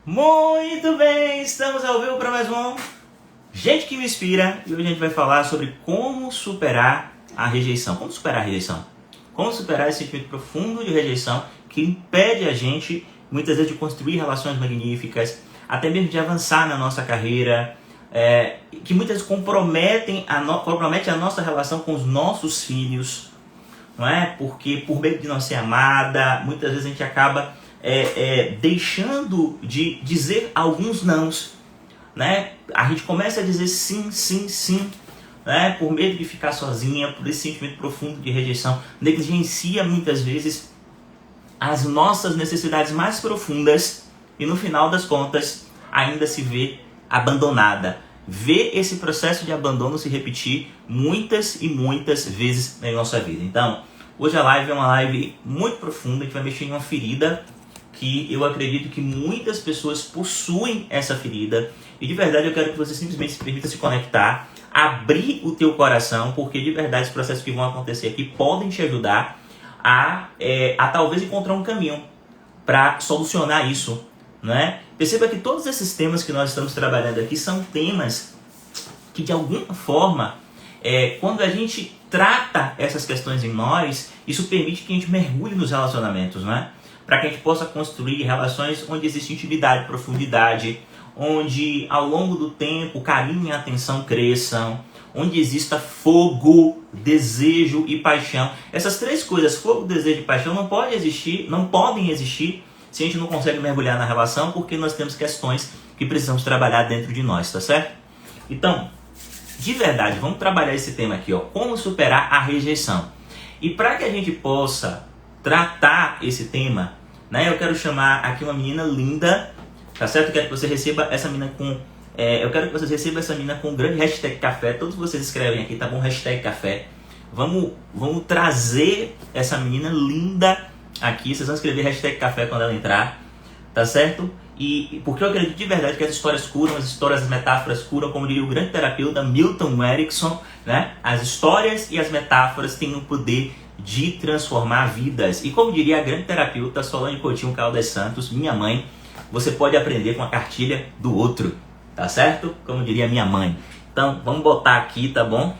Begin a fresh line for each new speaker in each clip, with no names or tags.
Muito bem, estamos ao vivo para mais um Gente que me inspira e hoje a gente vai falar sobre como superar a rejeição. Como superar a rejeição? Como superar esse sentimento profundo de rejeição que impede a gente, muitas vezes, de construir relações magníficas, até mesmo de avançar na nossa carreira, que muitas vezes compromete a nossa relação com os nossos filhos, não é? Porque por medo de não ser amada, muitas vezes a gente acaba deixando de dizer alguns nãos, né? A gente começa a dizer sim, sim, sim, né? Por medo de ficar sozinha, por esse sentimento profundo de rejeição, negligencia muitas vezes as nossas necessidades mais profundas e no final das contas ainda se vê abandonada. Vê esse processo de abandono se repetir muitas e muitas vezes na nossa vida. Então, hoje a live é uma live muito profunda, a gente vai mexer em uma ferida que eu acredito que muitas pessoas possuem essa ferida. E de verdade eu quero que você simplesmente se permita se conectar, abrir o teu coração, porque de verdade os processos que vão acontecer aqui podem te ajudar a talvez encontrar um caminho para solucionar isso, né? Perceba que todos esses temas que nós estamos trabalhando aqui são temas que de alguma forma, quando a gente trata essas questões em nós, isso permite que a gente mergulhe nos relacionamentos, né? Para que a gente possa construir relações onde existe intimidade, profundidade, onde ao longo do tempo carinho e atenção cresçam, onde exista fogo, desejo e paixão. Essas três coisas, fogo, desejo e paixão, não podem existir se a gente não consegue mergulhar na relação, porque nós temos questões que precisamos trabalhar dentro de nós, tá certo? Então, de verdade, vamos trabalhar esse tema aqui, ó, como superar a rejeição. E para que a gente possa tratar esse tema, né, eu quero chamar aqui uma menina linda, tá certo? Eu quero que você receba essa menina com... eu quero que vocês recebam essa menina com um grande hashtag café. Todos vocês escrevem aqui, tá bom? Hashtag café. Vamos trazer essa menina linda aqui. Vocês vão escrever hashtag café quando ela entrar, tá certo? E porque eu acredito de verdade que as histórias curam, as histórias, as metáforas curam, como diria o grande terapeuta Milton Erickson, né? As histórias e as metáforas têm o poder de transformar vidas. E como diria a grande terapeuta Solange Coutinho Caldas Santos, minha mãe, você pode aprender com a cartilha do outro, tá certo? Como diria minha mãe. Então, vamos botar aqui, tá bom?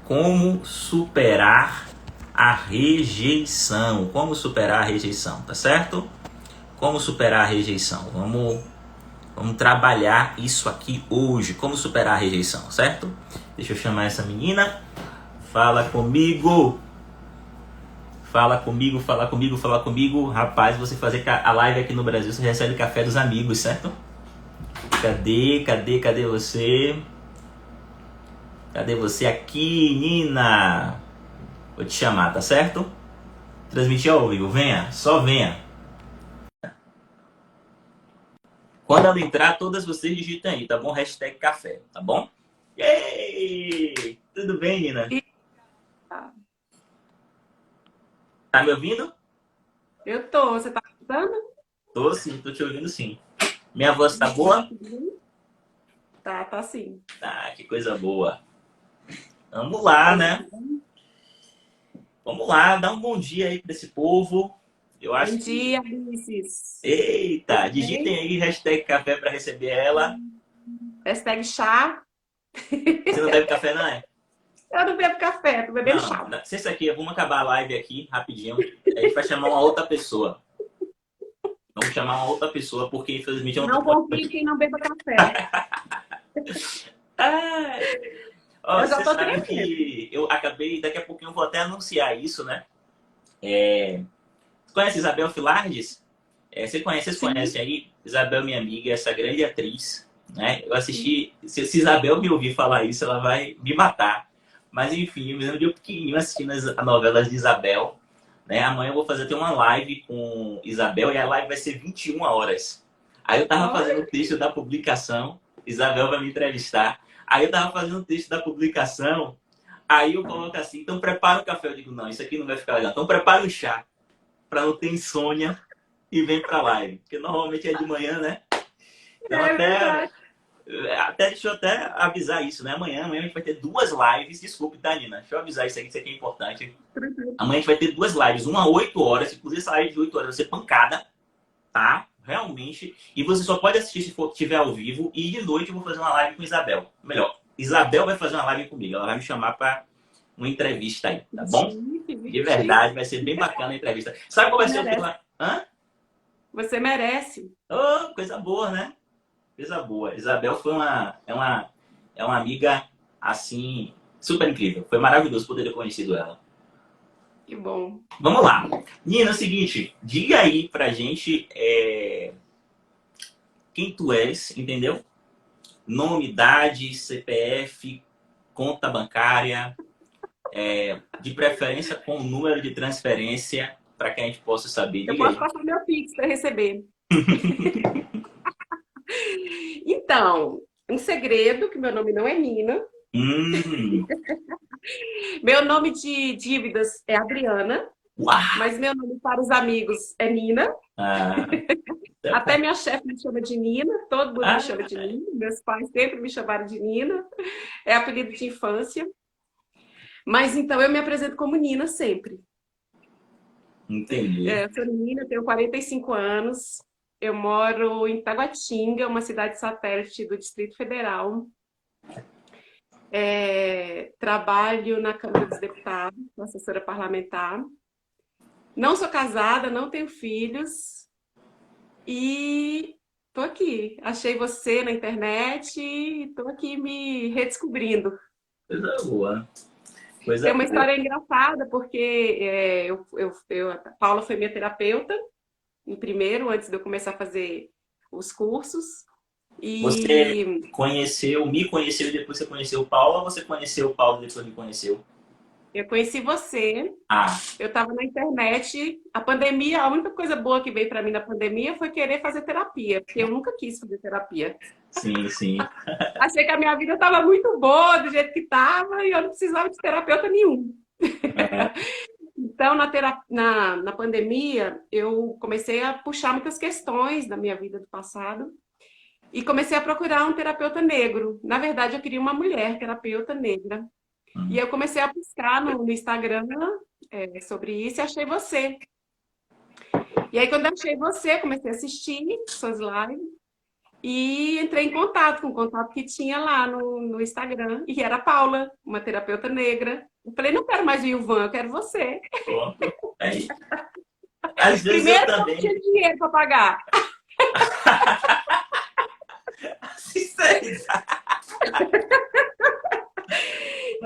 Como superar a rejeição. Como superar a rejeição, tá certo? Como superar a rejeição. Vamos trabalhar isso aqui hoje. Como superar a rejeição, certo? Deixa eu chamar essa menina. Fala comigo. Fala comigo, fala comigo, fala comigo. Rapaz, você fazer a live aqui no Brasil, você recebe café dos amigos, certo? Cadê você? Cadê você aqui, Nina? Vou te chamar, tá certo? Transmitir ao vivo, venha, só venha. Quando ela entrar, todas vocês digitam aí, tá bom? Hashtag café, tá bom? Ei! Tudo bem, Nina? Tá me ouvindo?
Eu tô. Você tá escutando?
Tô sim, tô te ouvindo sim. Minha voz tá boa?
Tá sim.
Ah, que coisa boa. Vamos lá, né? Vamos lá, dá um bom dia aí pra esse povo. Eu
Bom
acho
dia,
que...
Ulisses.
Eita,
Tudo
digitem
bem?
aí hashtag café pra receber ela.
Hashtag chá.
Você não bebe café, não é?
Eu não bebo café, tô bebendo
Não,
chá.
se isso aqui, vamos acabar a live aqui rapidinho. A gente vai chamar uma outra pessoa. Vamos chamar uma outra pessoa, porque infelizmente eu não
Não
tô...
confio em quem não beba café.
Ah, ó,
Eu já
você
tô
sabe
tremendo.
que eu acabei, daqui a pouquinho eu vou até anunciar isso, né? Você conhece Isabel Filardes? Vocês
Sim,
conhecem aí? Isabel, minha amiga, essa grande atriz, né? Eu assisti, se Isabel me ouvir falar isso, ela vai me matar. Mas enfim, eu me lembro de eu pequenininho assistindo as novelas de Isabel, né? Amanhã eu vou fazer até uma live com Isabel e a live vai ser 21 horas. Aí eu tava fazendo o
olha.
texto da publicação, Isabel vai me entrevistar. Aí eu tava fazendo o texto da publicação, aí eu coloco assim, então prepara o café. Eu digo, não, isso aqui não vai ficar legal. Então prepara o chá, para não ter insônia e vem pra live. Porque normalmente é de manhã, né? Então
É verdade.
deixa eu até avisar isso, né? Amanhã a gente vai ter duas lives. Desculpe, tá, Nina? Deixa eu avisar isso aqui é importante. Amanhã a gente vai ter duas lives, uma às 8 horas, inclusive essa live de 8 horas vai ser pancada, tá? realmente. E você só pode assistir se for tiver ao vivo. E de noite eu vou fazer uma live com Isabel. Melhor, Isabel vai fazer uma live comigo. Ela vai me chamar para uma entrevista aí, tá bom? De verdade, vai ser bem bacana a entrevista. Sabe qual vai ser o tema? Hã?
Você merece.
Oh, coisa boa, né? Coisa boa. Isabel é uma amiga, assim, super incrível. Foi maravilhoso poder ter conhecido ela.
Que bom.
Vamos lá. Nina, é o seguinte, diga aí pra gente quem tu és, entendeu? Nome, idade, CPF, conta bancária, de preferência com o número de transferência, para que a gente possa saber.
Eu posso passar meu Pix para receber. Então, um segredo, que meu nome não é Nina. Meu nome de dívidas é Adriana.
Uau.
Mas meu nome para os amigos é Nina. Até minha chefe me chama de Nina. Todo mundo me chama de Nina. Meus pais sempre me chamaram de Nina. É apelido de infância. Mas então eu me apresento como Nina sempre.
Entendi.
Eu sou Nina, tenho 45 anos. Eu moro em Taguatinga, uma cidade satélite do Distrito Federal. Trabalho na Câmara dos Deputados, como assessora parlamentar. Não sou casada, não tenho filhos. E tô aqui. Achei você na internet e tô aqui me redescobrindo.
Coisa boa.
Tem uma história engraçada, porque a Paula foi minha terapeuta, antes de eu começar a fazer os cursos. E...
Você me conheceu e depois você conheceu o Paulo, ou você conheceu o Paulo e depois me conheceu?
Eu conheci você. Eu estava na internet. A pandemia, a única coisa boa que veio para mim na pandemia foi querer fazer terapia, porque eu nunca quis fazer terapia.
Sim, sim.
Achei que a minha vida estava muito boa do jeito que estava e eu não precisava de terapeuta nenhum. Então, na pandemia, eu comecei a puxar muitas questões da minha vida do passado e comecei a procurar um terapeuta negro. Na verdade, eu queria uma mulher terapeuta negra. E eu comecei a buscar no Instagram sobre isso e achei você. E aí, quando eu achei você, comecei a assistir suas lives e entrei em contato com o contato que tinha lá no Instagram. E era a Paula, uma terapeuta negra. Eu falei, não quero mais o Ilvan, eu quero você.
Às vezes
primeiro,
eu também
não tinha dinheiro para pagar.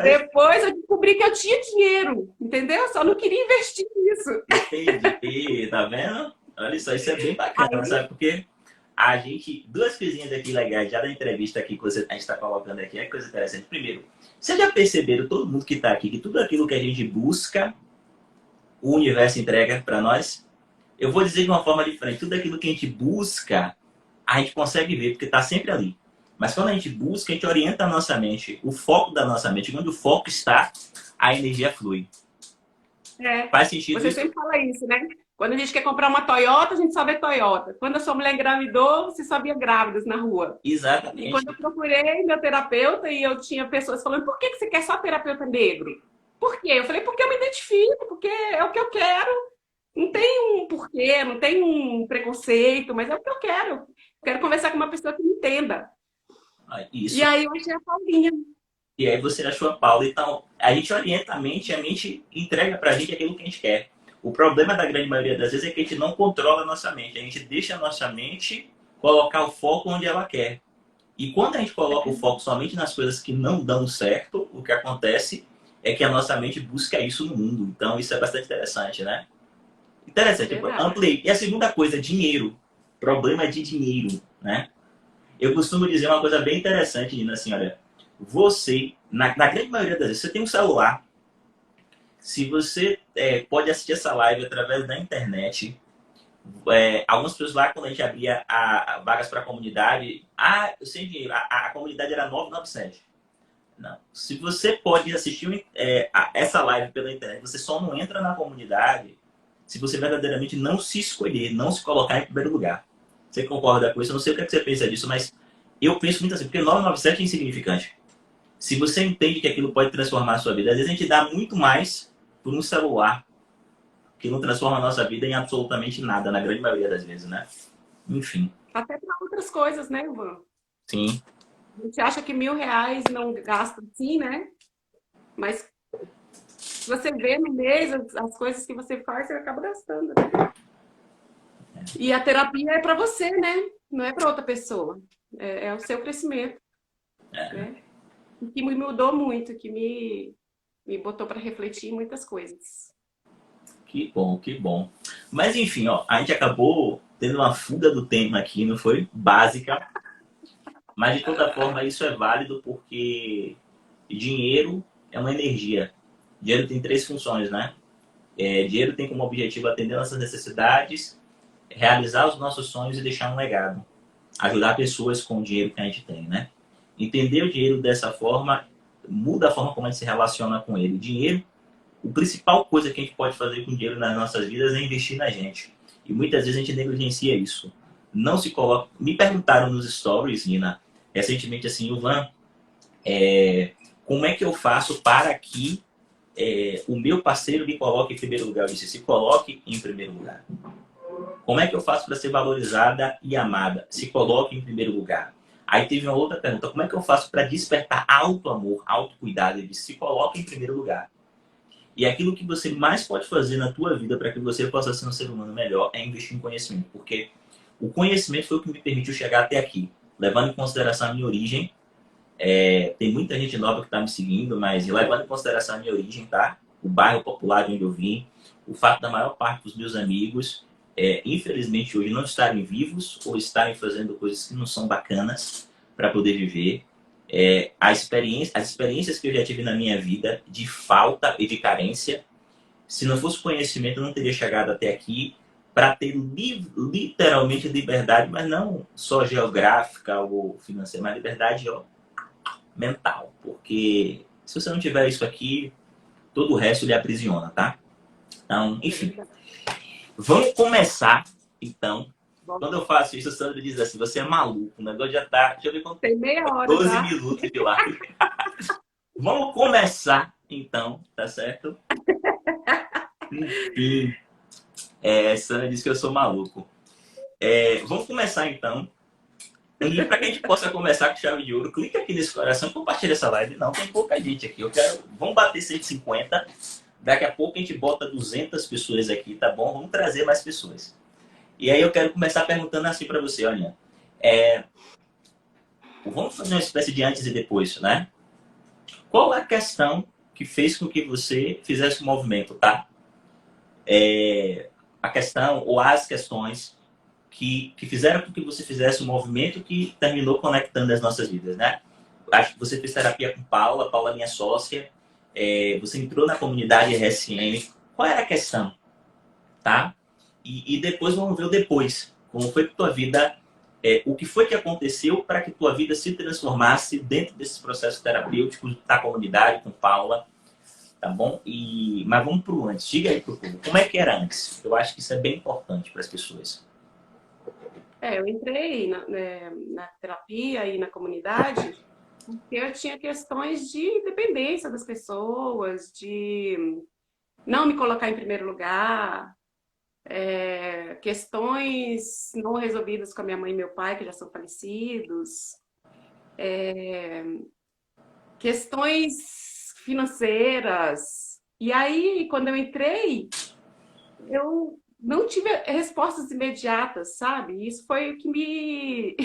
Depois eu descobri que eu tinha dinheiro, entendeu? Só não queria investir nisso.
Entendi, tá vendo? Olha só, isso é bem bacana, sabe? Porque a gente, duas coisinhas aqui legais, já da entrevista aqui que a gente está colocando aqui, é coisa interessante. Primeiro, vocês já perceberam, todo mundo que está aqui, que tudo aquilo que a gente busca, o universo entrega para nós? Eu vou dizer de uma forma diferente, tudo aquilo que a gente busca, a gente consegue ver, porque está sempre ali. Mas quando a gente busca, a gente orienta a nossa mente, o foco da nossa mente. Onde o foco está, a energia flui. Faz sentido
você
isso?
Você sempre fala isso, né? Quando a gente quer comprar uma Toyota, a gente só vê Toyota. Quando a sua mulher engravidou, você só via grávidas na rua.
Exatamente.
E quando eu procurei meu terapeuta e eu tinha pessoas falando, por que você quer só terapeuta negro? Por quê? Eu falei, porque eu me identifico, porque é o que eu quero. Não tem um porquê, não tem um preconceito, mas é o que eu quero. Eu quero conversar com uma pessoa que me entenda.
Isso.
E aí eu achei a Paulinha.
E aí você achou a Paula. Então, a gente orienta a mente entrega pra gente aquilo que a gente quer. O problema da grande maioria das vezes é que a gente não controla a nossa mente. A gente deixa a nossa mente colocar o foco onde ela quer. E quando a gente coloca o foco somente nas coisas que não dão certo, o que acontece é que a nossa mente busca isso no mundo. Então, isso é bastante interessante, né? Interessante. Ampliei. E a segunda coisa, dinheiro. Problema de dinheiro, né? Eu costumo dizer uma coisa bem interessante, Nina, assim, olha, você, na grande maioria das vezes, você tem um celular, se você pode assistir essa live através da internet, algumas pessoas lá, quando a gente abria vagas para a comunidade, eu sei dinheiro, a comunidade era 997. Não. Se você pode assistir essa live pela internet, você só não entra na comunidade se você verdadeiramente não se escolher, não se colocar em primeiro lugar. Você concorda com isso? Eu não sei o que você pensa disso, mas eu penso muito assim, porque 997 é insignificante. Se você entende que aquilo pode transformar a sua vida, às vezes a gente dá muito mais por um celular que não transforma a nossa vida em absolutamente nada, na grande maioria das vezes, né? Enfim,
Até para outras coisas, né, Ivan?
sim.
A gente acha que R$ 1.000 não gasta assim, né? Mas se você vê no mês as coisas que você faz, você acaba gastando, né? E a terapia é para você, né? Não é para outra pessoa. É o seu crescimento, né? E que me mudou muito, que me botou para refletir em muitas coisas.
Que bom, que bom. Mas enfim, ó, a gente acabou tendo uma fuga do tema aqui, não foi? Básica. Mas de toda forma isso é válido porque dinheiro é uma energia. Dinheiro tem três funções, né? Dinheiro tem como objetivo atender nossas necessidades, realizar os nossos sonhos e deixar um legado. Ajudar pessoas com o dinheiro que a gente tem, né? Entender o dinheiro dessa forma muda a forma como a gente se relaciona com ele. O dinheiro, a principal coisa que a gente pode fazer com o dinheiro nas nossas vidas é investir na gente. E muitas vezes a gente negligencia isso. Não se coloca. Me perguntaram nos stories, Nina, recentemente assim, Ivan, como é que eu faço para que o meu parceiro me coloque em primeiro lugar? Eu disse, se coloque em primeiro lugar. Como é que eu faço para ser valorizada e amada? Se coloque em primeiro lugar. Aí teve uma outra pergunta, como é que eu faço para despertar auto-amor, auto-cuidado? Ele disse, se coloque em primeiro lugar. E aquilo que você mais pode fazer na tua vida para que você possa ser um ser humano melhor é investir em conhecimento. Porque o conhecimento foi o que me permitiu chegar até aqui. Levando em consideração a minha origem, tem muita gente nova que está me seguindo, mas levando em consideração a minha origem, tá? O bairro popular de onde eu vim, o fato da maior parte dos meus amigos, infelizmente, hoje não estarem vivos ou estarem fazendo coisas que não são bacanas para poder viver. As experiências que eu já tive na minha vida de falta e de carência, se não fosse conhecimento, eu não teria chegado até aqui para ter literalmente liberdade, mas não só geográfica ou financeira, mas liberdade mental. Porque se você não tiver isso aqui, todo o resto lhe aprisiona, tá? Então,
É
enfim.
verdade.
Vamos começar, então.
Bom,
Quando eu faço isso, o Sandro diz assim, você é maluco, o negócio já tá... Deixa eu ver quanto
tem meia hora
12
já.
minutos de live. Vamos começar, então, tá certo? Enfim, Sandra disse que eu sou maluco. Vamos começar, então. E para que a gente possa começar com chave de ouro, clica aqui nesse coração e compartilha essa live. Não, tem pouca gente aqui. Vamos bater 150. Daqui a pouco a gente bota 200 pessoas aqui, tá bom? Vamos trazer mais pessoas. E aí eu quero começar perguntando assim para você, olha. Vamos fazer uma espécie de antes e depois, né? Qual a questão que fez com que você fizesse o movimento, tá? A questão ou as questões que fizeram com que você fizesse um movimento que terminou conectando as nossas vidas, né? Acho que você fez terapia com Paula, Paula é minha sócia, você entrou na comunidade RSM. Qual era a questão, tá? E depois vamos ver o depois. Como foi que tua vida, o que foi que aconteceu para que tua vida se transformasse dentro desses processos terapêuticos da comunidade com Paula, tá bom? Mas vamos pro antes. Diga aí pro povo, como é que era antes? Eu acho que isso é bem importante para as pessoas.
Eu entrei na terapia e na comunidade porque eu tinha questões de dependência das pessoas, de não me colocar em primeiro lugar, questões não resolvidas com a minha mãe e meu pai, que já são falecidos, questões financeiras. E aí, quando eu entrei, eu não tive respostas imediatas, sabe? Isso foi o que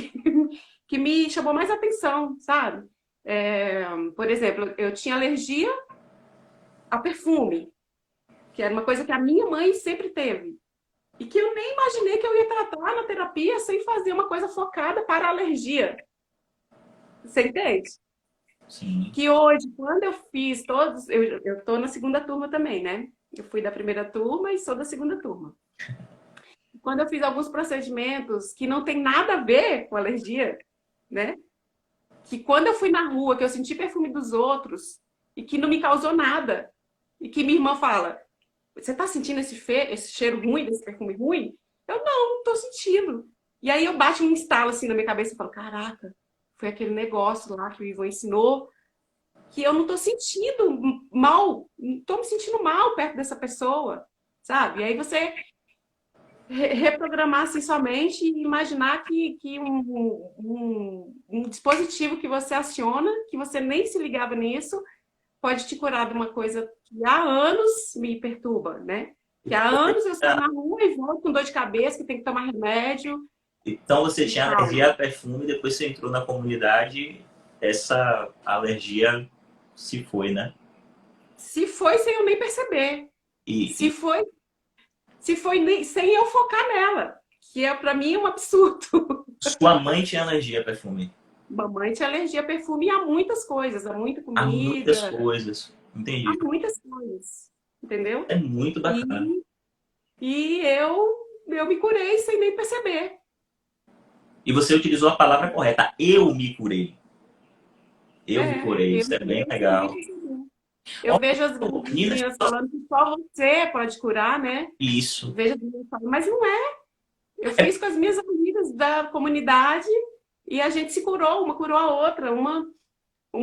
que me chamou mais atenção, sabe? Por exemplo, eu tinha alergia a perfume, que era uma coisa que a minha mãe sempre teve. E que eu nem imaginei que eu ia tratar na terapia sem fazer uma coisa focada para a alergia. Você entende?
Sim.
Que hoje, quando eu fiz todos, eu tô na segunda turma também, né? Eu fui da primeira turma e sou da segunda turma. Quando eu fiz alguns procedimentos que não tem nada a ver com alergia, né? Que quando eu fui na rua, que eu senti perfume dos outros e que não me causou nada, e que minha irmã fala, você tá sentindo esse cheiro ruim, desse perfume ruim? Eu não tô sentindo. E aí eu bato um estalo assim na minha cabeça e falo, caraca, foi aquele negócio lá que o Ivan ensinou, que eu não tô sentindo mal, não tô me sentindo mal perto dessa pessoa, sabe? E aí você reprogramar assim somente e imaginar que um dispositivo que você aciona, que você nem se ligava nisso, pode te curar de uma coisa que há anos me perturba, né? Que há anos eu saio na rua e volto com dor de cabeça, que tem que tomar remédio
Então você
e
tinha
tal.
alergia a perfume, depois você entrou na comunidade, essa alergia se foi, né?
Se foi sem eu nem perceber. Se
E
foi, se foi sem eu focar nela, que é para mim um absurdo.
sua mãe tinha alergia a perfume.
Mamãe tinha alergia a perfume e a muitas coisas, a muita
Há muitas
comida,
coisas.
a
Entendi.
muitas coisas, entendeu?
É muito bacana.
E, e eu me curei sem nem perceber.
E você utilizou a palavra correta. Eu me curei. Eu me
É,
curei.
eu
Isso
me
é bem
curei sem nem
legal.
perceber. Eu
Ó,
vejo as
Nina,
meninas falando que só você pode curar, né?
isso.
Vejo as meninas falando, mas não é. Eu
É,
fiz com as minhas amigas da comunidade e a gente se curou, uma curou a outra, uma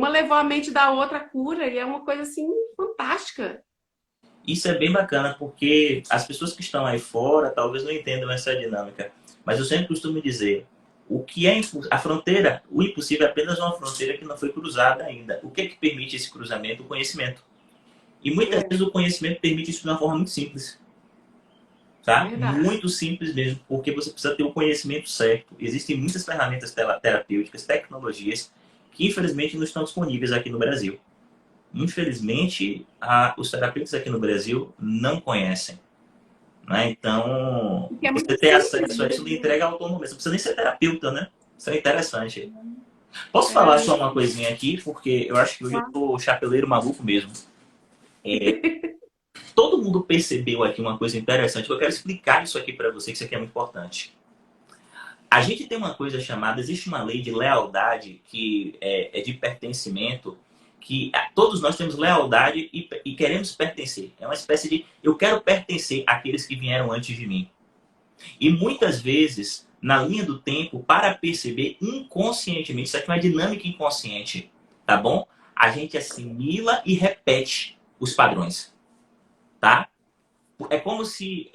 levou a mente da outra à cura e é uma coisa assim fantástica.
isso é bem bacana, porque as pessoas que estão aí fora talvez não entendam essa dinâmica. Mas eu sempre costumo dizer, o que é a fronteira, o impossível é apenas uma fronteira que não foi cruzada ainda. O que é que permite esse cruzamento? O conhecimento. E muitas
É,
vezes o conhecimento permite isso de uma forma muito simples. Tá?
verdade.
Muito simples mesmo, porque você precisa ter o conhecimento certo. Existem muitas ferramentas terapêuticas, tecnologias, que infelizmente não estão disponíveis aqui no Brasil. Infelizmente, os terapeutas aqui no Brasil não conhecem. Né? Então,
Porque é
você
muito
ter
simples,
acesso a
né?
isso lhe entrega autonomia. Você não precisa nem ser terapeuta, né? Isso é interessante. Posso falar
É,
só uma coisinha aqui, porque eu acho que hoje eu
tá?
sou chapeleiro maluco mesmo. Todo mundo percebeu aqui uma coisa interessante. Eu quero explicar isso aqui para você, que isso aqui é muito importante. A gente tem uma coisa chamada, existe uma lei de lealdade que é de pertencimento, que todos nós temos lealdade e queremos pertencer. É uma espécie de eu quero pertencer àqueles que vieram antes de mim. E muitas vezes, na linha do tempo, para perceber inconscientemente, isso aqui é uma dinâmica inconsciente, tá bom? A gente assimila e repete os padrões, tá? É como se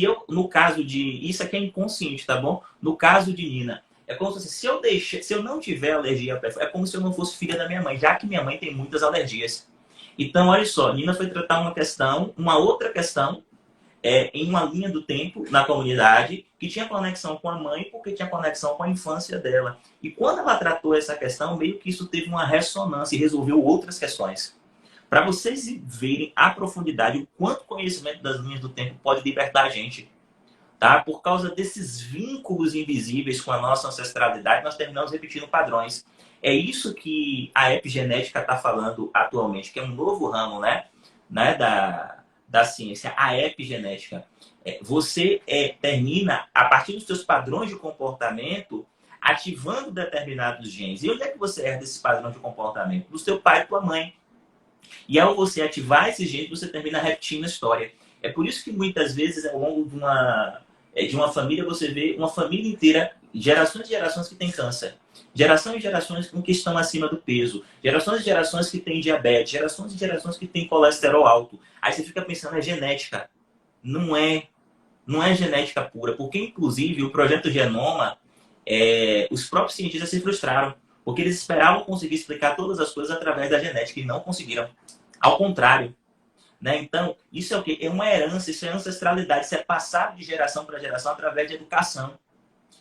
eu, no caso de, isso aqui é inconsciente, tá bom? No caso de Nina, é como se eu não tiver alergia a perfume, é como se eu não fosse filha da minha mãe, já que minha mãe tem muitas alergias. Então, olha só, Nina foi tratar uma questão, uma outra questão, em uma linha do tempo na comunidade que tinha conexão com a mãe porque tinha conexão com a infância dela. E quando ela tratou essa questão, meio que isso teve uma ressonância e resolveu outras questões. Para vocês verem a profundidade, o quanto conhecimento das linhas do tempo pode libertar a gente. Tá? Por causa desses vínculos invisíveis com a nossa ancestralidade, nós terminamos repetindo padrões. É isso que a epigenética está falando atualmente, que é um novo ramo, né, da ciência, a epigenética. Você termina, a partir dos seus padrões de comportamento, ativando determinados genes. E onde é que você herda esses padrões de comportamento? Do seu pai e tua mãe. E ao você ativar esse gene, você termina repetindo a história. É por isso que muitas vezes, ao longo de uma família, você vê uma família inteira, gerações e gerações que têm câncer. Gerações e gerações com que estão acima do peso. Gerações e gerações que têm diabetes. Gerações e gerações que têm colesterol alto. Aí você fica pensando, é genética. Não é. Não é genética pura. Porque, inclusive, o projeto Genoma, os próprios cientistas se frustraram. Porque eles esperavam conseguir explicar todas as coisas através da genética e não conseguiram. Ao contrário, né? Então, isso é o quê? É uma herança, isso é ancestralidade, isso é passado de geração para geração através de educação.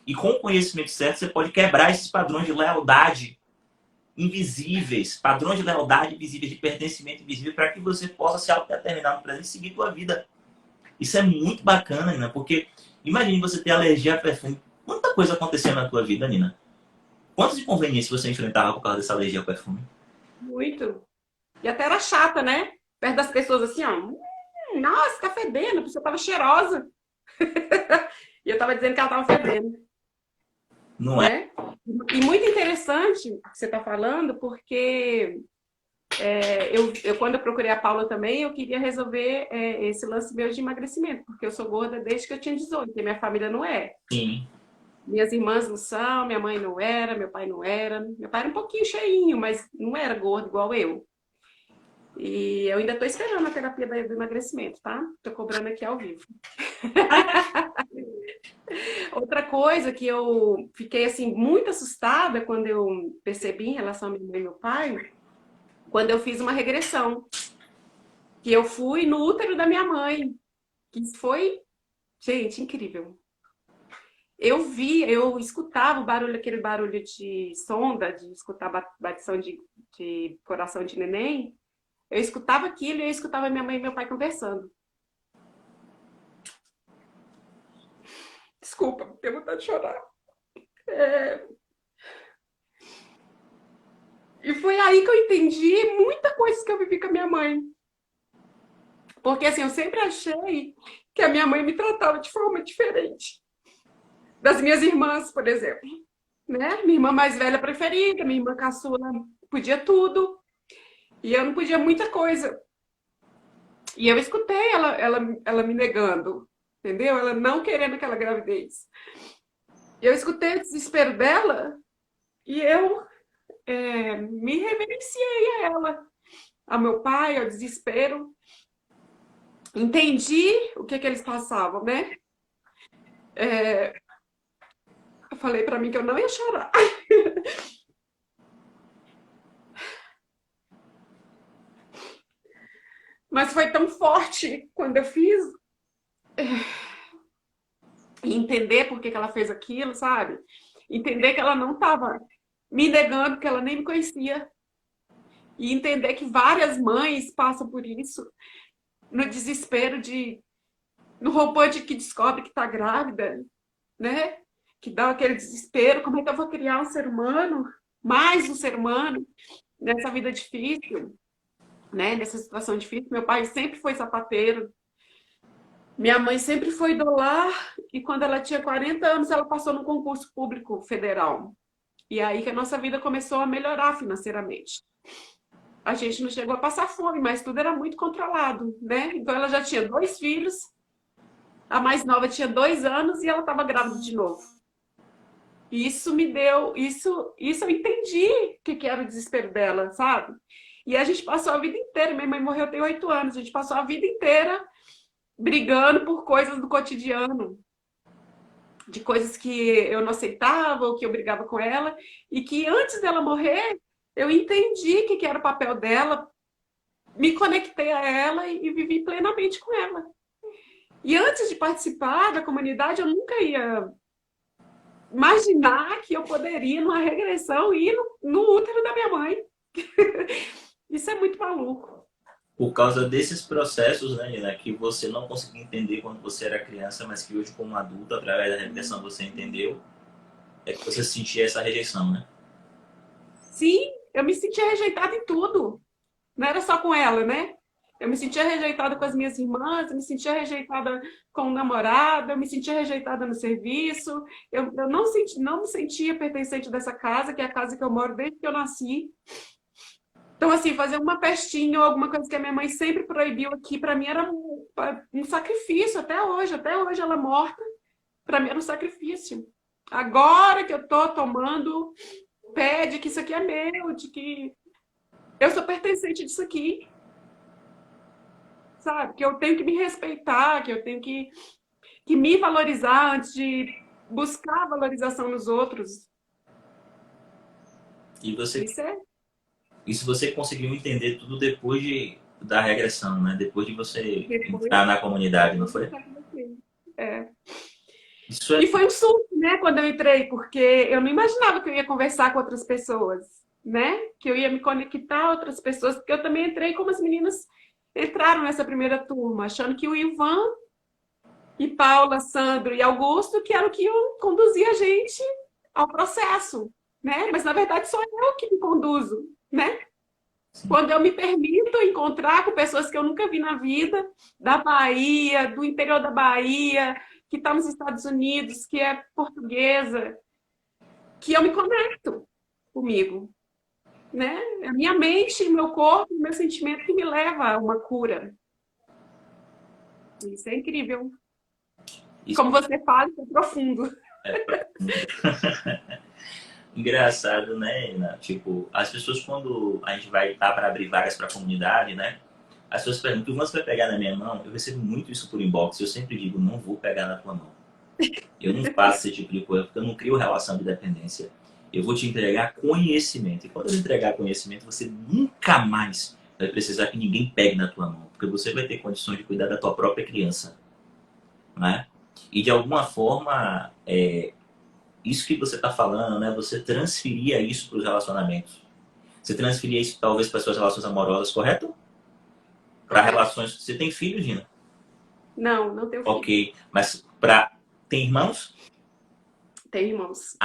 E com o conhecimento certo, você pode quebrar esses padrões de lealdade invisíveis, padrões de lealdade invisíveis, de pertencimento invisível, para que você possa se autodeterminar no presente e seguir sua vida. Isso é muito bacana, Nina, porque imagine você ter alergia a perfume. Quanta coisa aconteceu na tua vida, Nina? Quantas inconveniências você enfrentava por causa dessa alergia ao perfume?
Muito. E até era chata, né? Perto das pessoas assim, ó. Nossa, tá fedendo, a pessoa tava cheirosa. E eu tava dizendo que ela tava fedendo,
Não é?
né? E muito interessante o que você tá falando, porque quando eu procurei a Paula também, eu queria resolver esse lance meu de emagrecimento, porque eu sou gorda desde que eu tinha 18, e minha família não é.
Sim.
Minhas irmãs não são, minha mãe não era, meu pai não era. Meu pai era um pouquinho cheinho, mas não era gordo igual eu. E eu ainda estou esperando a terapia do emagrecimento, tá? Tô cobrando aqui ao vivo. Outra coisa que eu fiquei assim muito assustada quando eu percebi em relação a minha mãe e meu pai, quando eu fiz uma regressão, que eu fui no útero da minha mãe, que isso foi, gente, incrível. Eu escutava o barulho, aquele barulho de sonda, de escutar batição de coração de neném. Eu escutava aquilo e eu escutava minha mãe e meu pai conversando. Desculpa, tenho vontade de chorar. E foi aí que eu entendi muita coisa que eu vivi com a minha mãe. Porque assim, eu sempre achei que a minha mãe me tratava de forma diferente das minhas irmãs, por exemplo. Né? Minha irmã mais velha preferida, minha irmã caçula podia tudo. E eu não podia muita coisa. E eu escutei ela me negando, entendeu? Ela não querendo aquela gravidez. Eu escutei o desespero dela e eu me reverenciei a ela, ao meu pai, ao desespero. Entendi o que eles passavam, né? Eu falei pra mim que eu não ia chorar. Mas foi tão forte quando eu fiz. E entender por que ela fez aquilo, sabe? Entender que ela não estava me negando, que ela nem me conhecia. E entender que várias mães passam por isso, no desespero no roupante que descobre que está grávida, né? Que dá aquele desespero, como é que eu vou criar um ser humano, mais um ser humano, nessa vida difícil, né? Nessa situação difícil. Meu pai sempre foi sapateiro, minha mãe sempre foi do lar, e quando ela tinha 40 anos, ela passou no concurso público federal. E aí que a nossa vida começou a melhorar financeiramente. A gente não chegou a passar fome, mas tudo era muito controlado, né? Então ela já tinha 2 filhos, a mais nova tinha 2 anos e ela estava grávida de novo. E isso me deu, isso eu entendi o que era o desespero dela, sabe? E a gente passou a vida inteira, minha mãe morreu tem 8 anos, a gente passou a vida inteira brigando por coisas do cotidiano, de coisas que eu não aceitava ou que eu brigava com ela, e que antes dela morrer, eu entendi o que era o papel dela, me conectei a ela e vivi plenamente com ela. E antes de participar da comunidade, eu nunca ia imaginar que eu poderia, numa regressão, ir no útero da minha mãe. Isso é muito maluco.
Por causa desses processos, né, Nina, que você não conseguia entender quando você era criança, mas que hoje, como adulto, através da regressão, você entendeu, é que você sentia essa rejeição, né?
Sim, eu me sentia rejeitada em tudo. Não era só com ela, né? Eu me sentia rejeitada com as minhas irmãs, eu me sentia rejeitada com o namorado, eu me sentia rejeitada no serviço. Eu não me sentia pertencente dessa casa, que é a casa que eu moro desde que eu nasci. Então, assim, fazer uma festinha ou alguma coisa que a minha mãe sempre proibiu aqui, para mim era um sacrifício até hoje. Até hoje ela morta, para mim era um sacrifício. Agora que eu tô tomando pé de que isso aqui é meu, de que eu sou pertencente disso aqui, sabe? Que eu tenho que me respeitar, que eu tenho que me valorizar antes de buscar valorização nos outros.
E você,
Isso é
isso você conseguiu entender tudo depois da regressão, né? Depois de você
depois
entrar na comunidade, não foi?
é.
Isso
E
é,
foi um susto, né, quando eu entrei, porque eu não imaginava que eu ia conversar com outras pessoas, né? Que eu ia me conectar a outras pessoas, porque eu também entrei como as meninas entraram nessa primeira turma, achando que o Ivan e Paula, Sandro e Augusto que eram que iam conduzir a gente ao processo, né? Mas na verdade sou eu que me conduzo, né?
sim.
Quando eu me permito encontrar com pessoas que eu nunca vi na vida, da Bahia, do interior da Bahia, que está nos Estados Unidos, que é portuguesa, que eu me conecto comigo, né? A minha mente, meu corpo, meu sentimento que me leva a uma cura. Isso é incrível. E
Isso
como você fala, isso é profundo.
é profundo. Engraçado, né, Ana? Tipo, as pessoas quando a gente vai estar para abrir vagas para a comunidade, né? As pessoas perguntam, o que você vai pegar na minha mão? Eu recebo muito isso por inbox. Eu sempre digo, não vou pegar na tua mão. Eu não faço esse tipo de coisa, porque eu não crio relação de dependência. Eu vou te entregar conhecimento. E quando eu entregar conhecimento, você nunca mais vai precisar que ninguém pegue na tua mão. Porque você vai ter condições de cuidar da tua própria criança, né? E de alguma forma, isso que você está falando, né? Você transferia isso para os relacionamentos. Você transferia isso talvez para as suas relações amorosas, correto? Para
Correto.
relações... Você tem filhos, Gina?
Não, não tenho filho.
Ok. Mas para... Tem irmãos?
Tenho irmãos.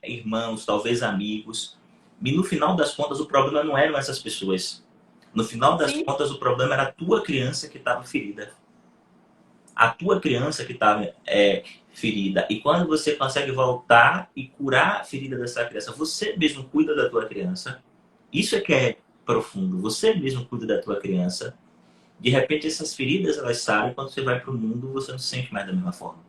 Irmãos, talvez amigos. E no final das contas, o problema não eram essas pessoas. No final das
Sim,
contas, o problema era a tua criança que estava ferida. A tua criança que estava ferida. E quando você consegue voltar e curar a ferida dessa criança, você mesmo cuida da tua criança. Isso é que é profundo. Você mesmo cuida da tua criança. De repente, essas feridas, elas saem. Quando você vai para o mundo, você não se sente mais da mesma forma.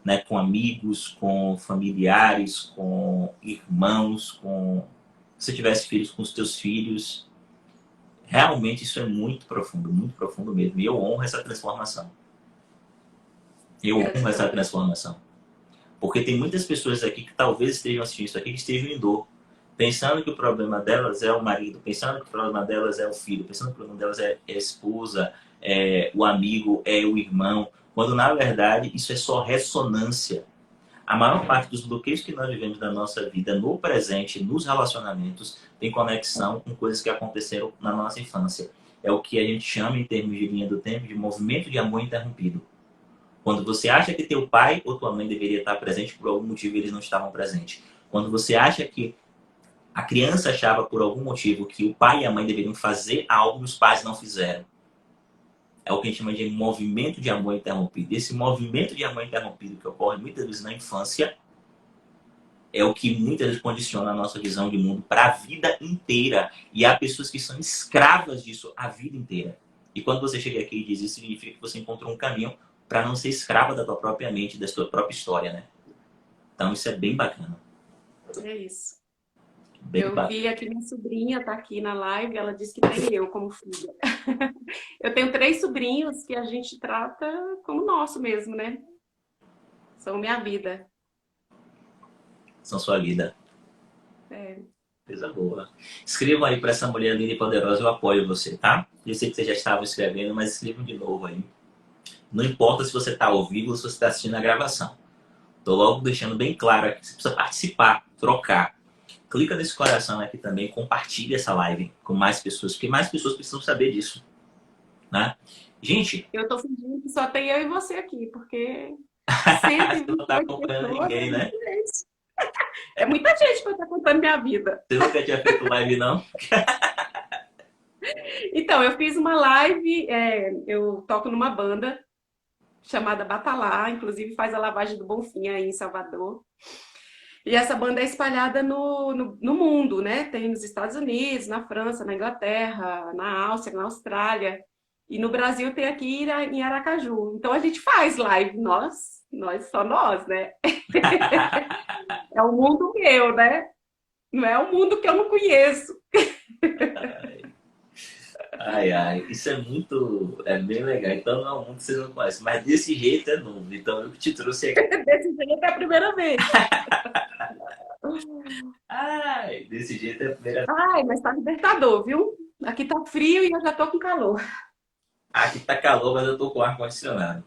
Né? Com amigos, com familiares, com irmãos, com... Se você tivesse filhos, com os teus filhos. Realmente, isso é muito profundo mesmo. E eu honro essa transformação. Eu honro essa
gratidão.
transformação. Porque tem muitas pessoas aqui que talvez estejam assistindo isso aqui, que estejam em dor. Pensando que o problema delas é o marido, pensando que o problema delas é o filho, pensando que o problema delas é a esposa, é o amigo, é o irmão. Quando, na verdade, isso é só ressonância. A maior parte dos bloqueios que nós vivemos na nossa vida, no presente, nos relacionamentos, tem conexão com coisas que aconteceram na nossa infância. É o que a gente chama, em termos de linha do tempo, de movimento de amor interrompido. Quando você acha que teu pai ou tua mãe deveria estar presente, por algum motivo eles não estavam presentes. Quando você acha que a criança achava por algum motivo que o pai e a mãe deveriam fazer algo e os pais não fizeram. É o que a gente chama de movimento de amor interrompido. Esse movimento de amor interrompido que ocorre muitas vezes na infância é o que muitas vezes condiciona a nossa visão de mundo para a vida inteira. E há pessoas que são escravas disso a vida inteira. E quando você chega aqui e diz isso, significa que você encontrou um caminho para não ser escrava da tua própria mente, da sua própria história, né? Então isso é bem bacana.
É isso.
Bem
Eu
bacana.
vi aqui minha sobrinha tá aqui na live, ela disse que tem eu como filha. Eu tenho 3 sobrinhos que a gente trata como nosso mesmo, né? São minha vida.
São sua vida.
É,
Coisa boa. Escrevam aí para essa mulher linda e poderosa, eu apoio você, tá? Eu sei que vocês já estavam escrevendo, mas escrevam de novo aí. Não importa se você está ao vivo ou se você está assistindo a gravação. Tô logo deixando bem claro aqui que você precisa participar, trocar. Clica nesse coração aqui também, compartilha essa live com mais pessoas, porque mais pessoas precisam saber disso, né? Gente,
eu tô fingindo que só tem eu e você aqui, porque
você não está
128
acompanhando
pessoas é
ninguém,
muita
né?
gente. É muita gente para estar contando minha vida.
Você nunca tinha feito live, não?
Então, eu fiz uma live, eu toco numa banda chamada Batalá, inclusive faz a lavagem do Bonfim aí em Salvador. E essa banda é espalhada no mundo, né? Tem nos Estados Unidos, na França, na Inglaterra, na Áustria, na Austrália. E no Brasil tem aqui em Aracaju. Então a gente faz live, só nós, né? É o mundo meu, né? Não é o mundo que eu não conheço.
Ai, ai, isso é muito, é bem legal. Então não é um mundo que você não conhece, mas desse jeito é novo. Então eu que te trouxe aqui.
Desse jeito é a primeira vez.
Ai, desse jeito é a primeira.
Ai, mas tá libertador, viu? Aqui tá frio e eu já tô com calor.
Aqui tá calor, mas eu tô com ar condicionado.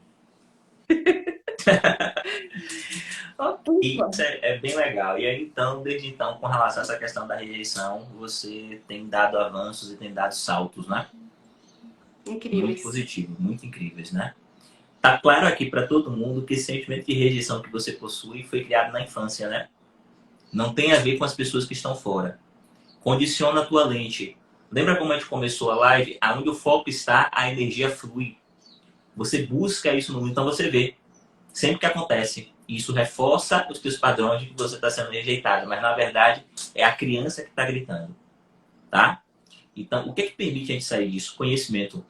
E
Ufa,
isso é bem legal. E aí então, desde então, com relação a essa questão da rejeição, você tem dado avanços e tem dado saltos, né? Muito
incríveis.
positivos, muito incríveis, né? Tá claro aqui para todo mundo que esse sentimento de rejeição que você possui foi criado na infância, né? Não tem a ver com as pessoas que estão fora. Condiciona a tua lente. Lembra como a gente começou a live? Aonde o foco está, a energia flui. Você busca isso no mundo, então você vê. Sempre que acontece. Isso reforça os teus padrões de que você está sendo rejeitado. Mas, na verdade, é a criança que está gritando. Tá? Então, o que permite a gente sair disso? Conhecimento.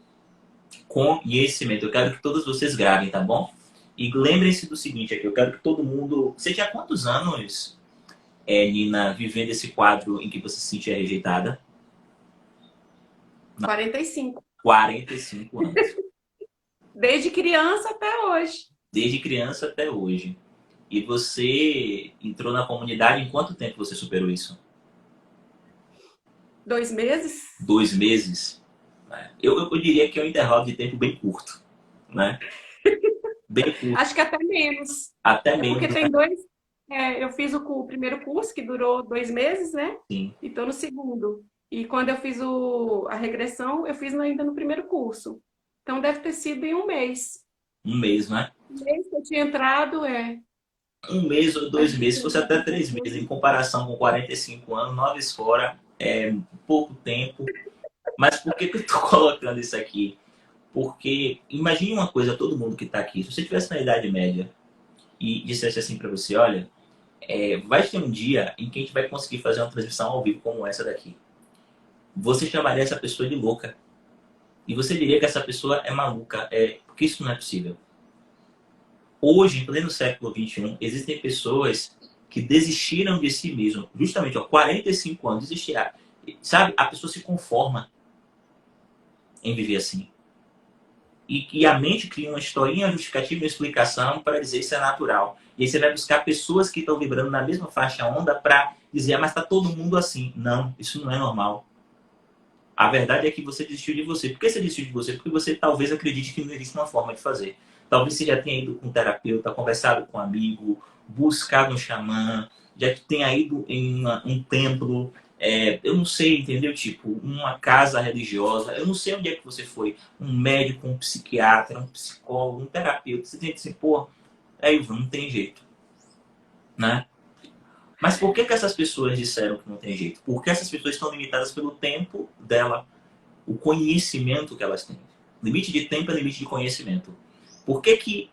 Conhecimento. Eu quero que todos vocês gravem, tá bom? E lembrem-se do seguinte aqui. Eu quero que todo mundo... Você tinha quantos anos, Nina, vivendo esse quadro em que você se sentia rejeitada?
45.
45 anos.
Desde criança até hoje.
Desde criança até hoje. E você entrou na comunidade, em quanto tempo você superou isso?
2 meses?
2 meses? Né? Eu diria que é um intervalo de tempo bem curto, né? Bem curto,
Acho que até menos.
até
É porque
menos, né?
tem dois. Eu fiz o primeiro curso, que durou 2 meses, né?
Sim,
E estou no segundo. E quando eu fiz a regressão, eu fiz ainda no primeiro curso. Então deve ter sido em um mês.
1 mês, né?
Um mês que eu tinha entrado,
1 mês ou
acho
2 meses, se fosse até
que
3 meses, em comparação com 45 anos, 9 fora, é pouco tempo. Mas por que eu estou colocando isso aqui? Porque imagine uma coisa, todo mundo que está aqui, se você estivesse na Idade Média e dissesse assim para você, olha, vai ter um dia em que a gente vai conseguir fazer uma transmissão ao vivo como essa daqui. Você chamaria essa pessoa de louca. E você diria que essa pessoa é maluca, porque isso não é possível. Hoje, em pleno século XXI, existem pessoas que desistiram de si mesmo. Justamente, 45 anos, desistirá. Sabe, a pessoa se conforma em viver assim. E a mente cria uma historinha, uma justificativa, uma explicação para dizer que isso é natural. E aí você vai buscar pessoas que estão vibrando na mesma faixa onda para dizer, mas está todo mundo assim. Não, isso não é normal. A verdade é que você desistiu de você. Por que você desistiu de você? Porque você talvez acredite que não existe uma forma de fazer. Talvez você já tenha ido com um terapeuta, conversado com um amigo, buscado um xamã, já tenha ido em um templo, eu não sei, entendeu? Tipo, uma casa religiosa, eu não sei onde é que você foi. Um médico, um psiquiatra, um psicólogo, um terapeuta. Você tem que dizer, pô, Ivan, não tem jeito, né? Mas por que essas pessoas disseram que não tem jeito? Porque essas pessoas estão limitadas pelo tempo dela, o conhecimento que elas têm. Limite de tempo é limite de conhecimento. Por que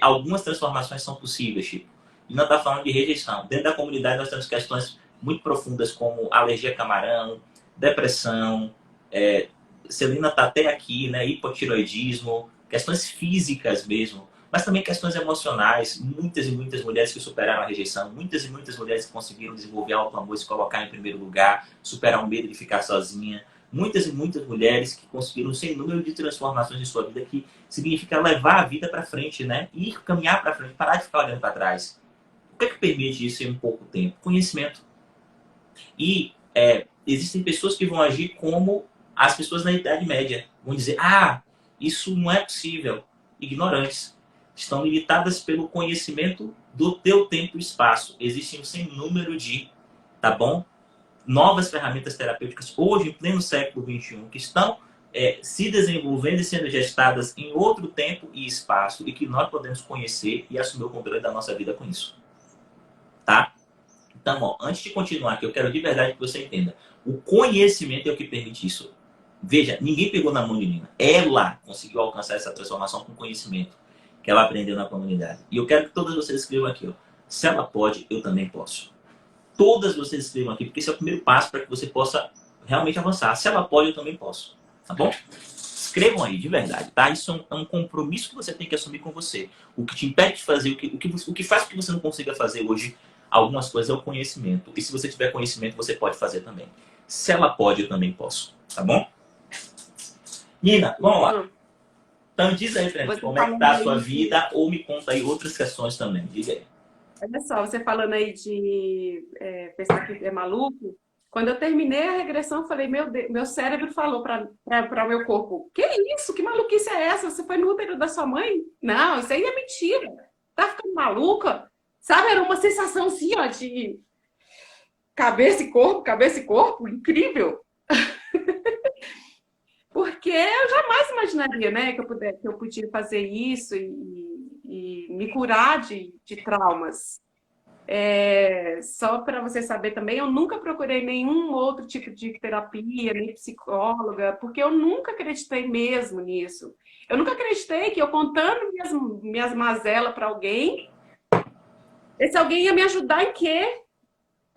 algumas transformações são possíveis, Chico? E não está falando de rejeição. Dentro da comunidade nós temos questões muito profundas como alergia a camarão, depressão, Celina está até aqui, né? Hipotiroidismo, questões físicas mesmo, mas também questões emocionais. Muitas e muitas mulheres que superaram a rejeição, muitas e muitas mulheres que conseguiram desenvolver auto-amor e se colocar em primeiro lugar, superar o medo de ficar sozinha. Muitas e muitas mulheres que conseguiram um sem número de transformações em sua vida, que significa levar a vida para frente, né? Ir caminhar para frente, parar de ficar olhando para trás. O que é que permite isso em pouco tempo? Conhecimento. E existem pessoas que vão agir como as pessoas na Idade Média. Vão dizer, isso não é possível. Ignorantes. Estão limitadas pelo conhecimento do teu tempo e espaço. Existem um sem número de, tá bom? Novas ferramentas terapêuticas hoje, em pleno século XXI, que estão se desenvolvendo e sendo gestadas em outro tempo e espaço e que nós podemos conhecer e assumir o controle da nossa vida com isso. Tá? Então, ó, antes de continuar aqui, eu quero de verdade que você entenda. O conhecimento é o que permite isso. Veja, ninguém pegou na mão de Nina. Ela conseguiu alcançar essa transformação com conhecimento que ela aprendeu na comunidade. E eu quero que todas vocês escrevam aqui, ó. Se ela pode, eu também posso. Todas vocês escrevam aqui, porque esse é o primeiro passo para que você possa realmente avançar. Se ela pode, eu também posso. Tá bom? Escrevam aí, de verdade, tá? Isso é um compromisso que você tem que assumir com você. O que te impede de fazer, o que faz com que você não consiga fazer hoje algumas coisas é o conhecimento. E se você tiver conhecimento, você pode fazer também. Se ela pode, eu também posso. Tá bom? Nina, vamos lá. Então diz aí pra gente como é que tá a sua vida ou me conta aí outras questões também. Diga aí.
Olha só, você falando aí de pensar que é maluco. Quando eu terminei a regressão, eu falei, meu Deus, meu cérebro falou para o meu corpo, que isso? Que maluquice é essa? Você foi no útero da sua mãe? Não, isso aí é mentira. Tá ficando maluca? Sabe, era uma sensação assim, ó, de cabeça e corpo, incrível. Porque eu jamais imaginaria, né, que eu podia fazer isso e me curar de traumas. Só para você saber também, eu nunca procurei nenhum outro tipo de terapia, nem psicóloga, porque eu nunca acreditei mesmo nisso. Eu nunca acreditei que eu contando minhas mazelas para alguém, esse alguém ia me ajudar em quê?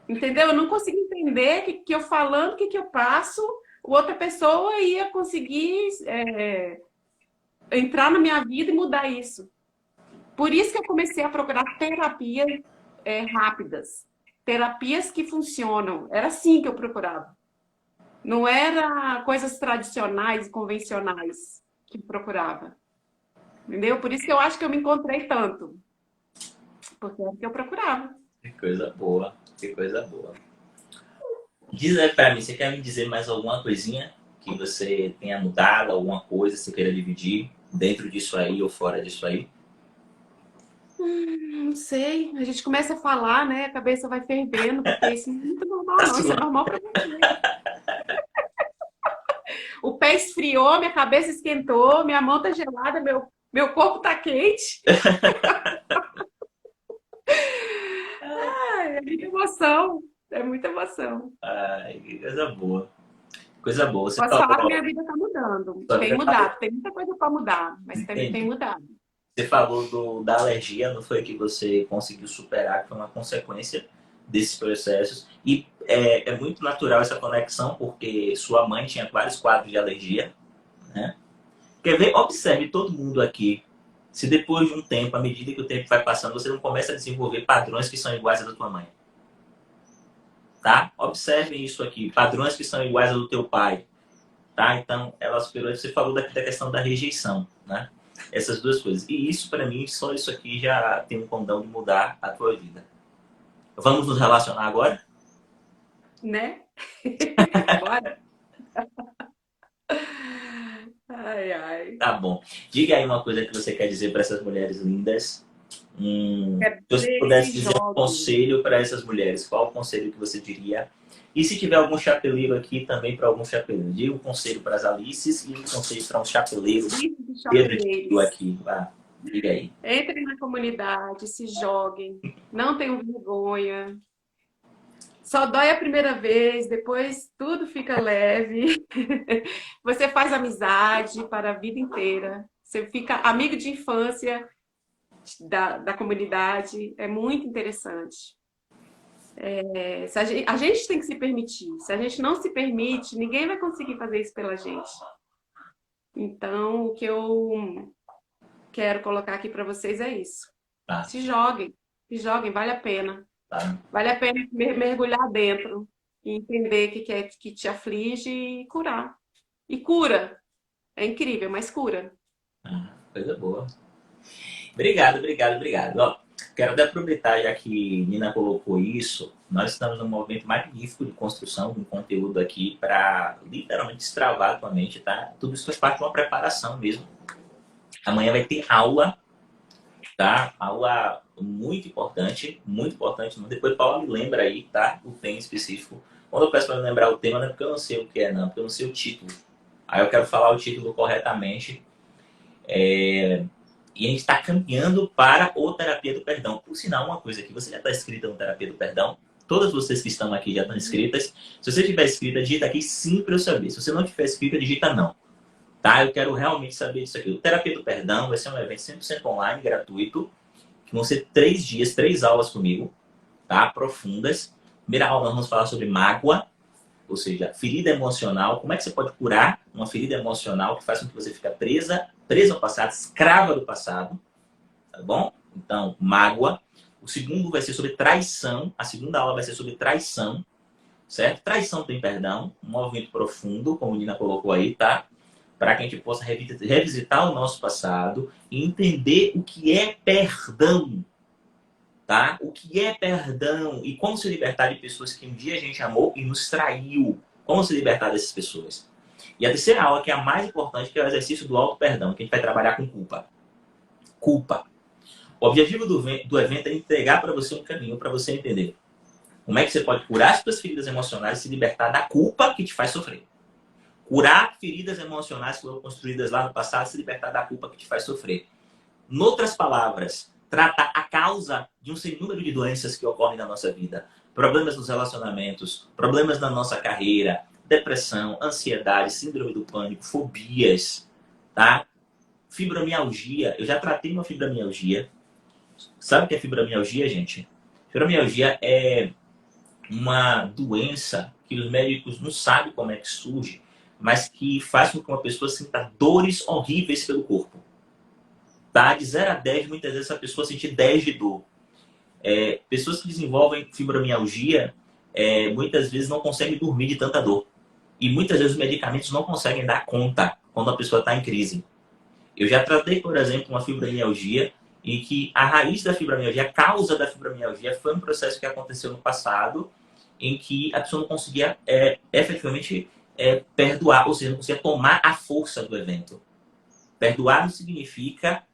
Entendeu? Eu não consigo entender que eu falando o que eu passo, outra pessoa ia conseguir entrar na minha vida e mudar isso. Por isso que eu comecei a procurar terapias rápidas. terapias que funcionam. Era assim que eu procurava. Não era coisas tradicionais e convencionais que eu procurava. Entendeu? Por isso que eu acho que eu me encontrei tanto. Porque era o que eu procurava.
Que coisa boa, que coisa boa. Diz aí pra mim, você quer me dizer mais alguma coisinha que você tenha mudado, alguma coisa que você queira dividir dentro disso aí ou fora disso aí?
Não sei. A gente começa a falar, né? A cabeça vai fervendo, porque isso não é muito
Tá
normal, não. Isso é
suando.
normal para você. O pé esfriou, minha cabeça esquentou, minha mão tá gelada, meu corpo tá quente. Ai, é muita emoção. É muita emoção.
Ai, que coisa boa. Coisa boa. Você
Posso falar que minha
falou,
vida está mudando.
sua
Tem
vida tá boa,
mudado. Tem muita coisa para mudar, mas tem
entendi.
mudado.
Você falou da alergia, não foi que você conseguiu superar, que foi uma consequência desses processos. E é muito natural essa conexão, porque sua mãe tinha vários quadros de alergia, né? Quer ver? Observe todo mundo aqui. Se depois de um tempo, à medida que o tempo vai passando, você não começa a desenvolver padrões que são iguais à da tua mãe. Tá? Observe isso aqui. Padrões que são iguais ao do teu pai. Tá? Então, você falou da questão da rejeição, né? Essas duas coisas. E isso, para mim, só isso aqui já tem um condão de mudar a tua vida. Vamos nos relacionar agora?
Né? Bora? Ai, ai.
Tá bom. Diga aí uma coisa que você quer dizer para essas mulheres lindas.
Quero
Se você
dizer que
pudesse
se
dizer um
jogue.
conselho para essas mulheres, qual o conselho que você diria? E se tiver algum chapeleiro aqui, também para algum chapeleiro. Diga um conselho para as Alices e um conselho para um chapeleiro.
Isso de
Pedro de
chapeleiros.
aqui. Ah, diga aí.
Entrem na comunidade, se joguem. Não tenham vergonha. Só dói a primeira vez, depois tudo fica leve. Você faz amizade para a vida inteira. Você fica amigo de infância da comunidade. É muito interessante. Se a gente tem que se permitir. Se a gente não se permite, ninguém vai conseguir fazer isso pela gente. Então, o que eu quero colocar aqui para vocês é isso.
Tá,
Se joguem, vale a pena.
tá.
Vale a pena mergulhar dentro e entender o que te aflige e curar. E cura. É incrível, mas cura.
Ah, coisa boa. Obrigado, obrigado, obrigado. Ó, quero até aproveitar, já que Nina colocou isso, nós estamos num movimento magnífico de construção de um conteúdo aqui para literalmente destravar a tua mente, tá? Tudo isso faz parte de uma preparação mesmo. Amanhã vai ter aula, tá? Aula muito importante. Depois Paula me lembra aí, tá? O tema específico. Quando eu peço para me lembrar o tema, não é porque eu não sei o que é, não, porque eu não sei o título. Aí eu quero falar o título corretamente. E a gente está caminhando para o Terapia do Perdão. Por sinal, uma coisa aqui, você já está inscrita no Terapia do Perdão? Todas vocês que estão aqui já estão inscritas. Se você estiver inscrita, digita aqui sim para eu saber. Se você não estiver inscrita, digita não. Tá? Eu quero realmente saber disso aqui. O Terapia do Perdão vai ser um evento 100% online, gratuito, que vão ser 3 dias, 3 aulas comigo, tá? Profundas. Primeira aula nós vamos falar sobre mágoa, ou seja, ferida emocional. Como é que você pode curar uma ferida emocional que faz com que você fique presa ao passado, escrava do passado, tá bom? Então, mágoa. O segundo vai ser sobre traição. A segunda aula vai ser sobre traição, certo? Traição tem perdão, um movimento profundo, como a Nina colocou aí, tá? Para que a gente possa revisitar o nosso passado e entender o que é perdão, tá? O que é perdão e como se libertar de pessoas que um dia a gente amou e nos traiu. Como se libertar dessas pessoas. E a terceira aula, que é a mais importante, que é o exercício do auto-perdão, que a gente vai trabalhar com culpa. Culpa. O objetivo do evento é entregar para você um caminho para você entender como é que você pode curar as suas feridas emocionais e se libertar da culpa que te faz sofrer. Curar feridas emocionais que foram construídas lá no passado e se libertar da culpa que te faz sofrer. Noutras palavras, tratar a causa de um sem número de doenças que ocorrem na nossa vida. Problemas nos relacionamentos, problemas na nossa carreira, depressão, ansiedade, síndrome do pânico, fobias, tá? Fibromialgia. Eu já tratei uma fibromialgia. Sabe o que é fibromialgia, gente? Fibromialgia é uma doença que os médicos não sabem como é que surge, mas que faz com que uma pessoa sinta dores horríveis pelo corpo. Tá? De 0 a 10, muitas vezes a pessoa sente 10 de dor. Pessoas que desenvolvem fibromialgia muitas vezes não conseguem dormir de tanta dor. E muitas vezes os medicamentos não conseguem dar conta quando a pessoa está em crise. Eu já tratei, por exemplo, uma fibromialgia em que a raiz da fibromialgia, a causa da fibromialgia foi um processo que aconteceu no passado em que a pessoa não conseguia efetivamente perdoar, ou seja, não conseguia tomar a força do evento. Perdoar não significa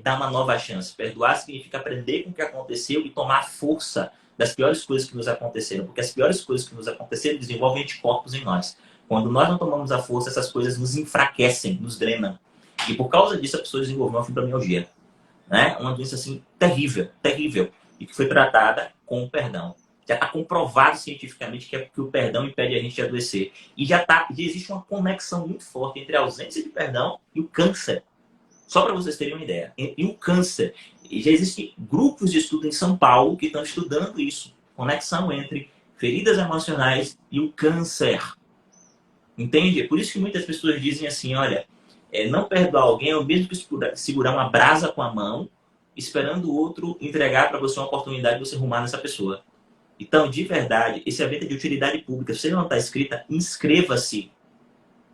dar uma nova chance. Perdoar significa aprender com o que aconteceu e tomar a força das piores coisas que nos aconteceram. Porque as piores coisas que nos aconteceram desenvolvem anticorpos em nós. Quando nós não tomamos a força, essas coisas nos enfraquecem, nos drenam. E por causa disso, a pessoa desenvolveu uma fibromialgia. Né? Uma doença assim terrível, terrível. E que foi tratada com o perdão. Já está comprovado cientificamente que o perdão impede a gente de adoecer. E já existe uma conexão muito forte entre a ausência de perdão e o câncer. Só para vocês terem uma ideia. E o câncer. Já existem grupos de estudo em São Paulo que estão estudando isso. Conexão entre feridas emocionais e o câncer. Entende? É por isso que muitas pessoas dizem assim, olha, não perdoar alguém é o mesmo que segurar uma brasa com a mão, esperando o outro entregar para você uma oportunidade de você arrumar nessa pessoa. Então, de verdade, esse evento é de utilidade pública. Se ele não está inscrita, inscreva-se.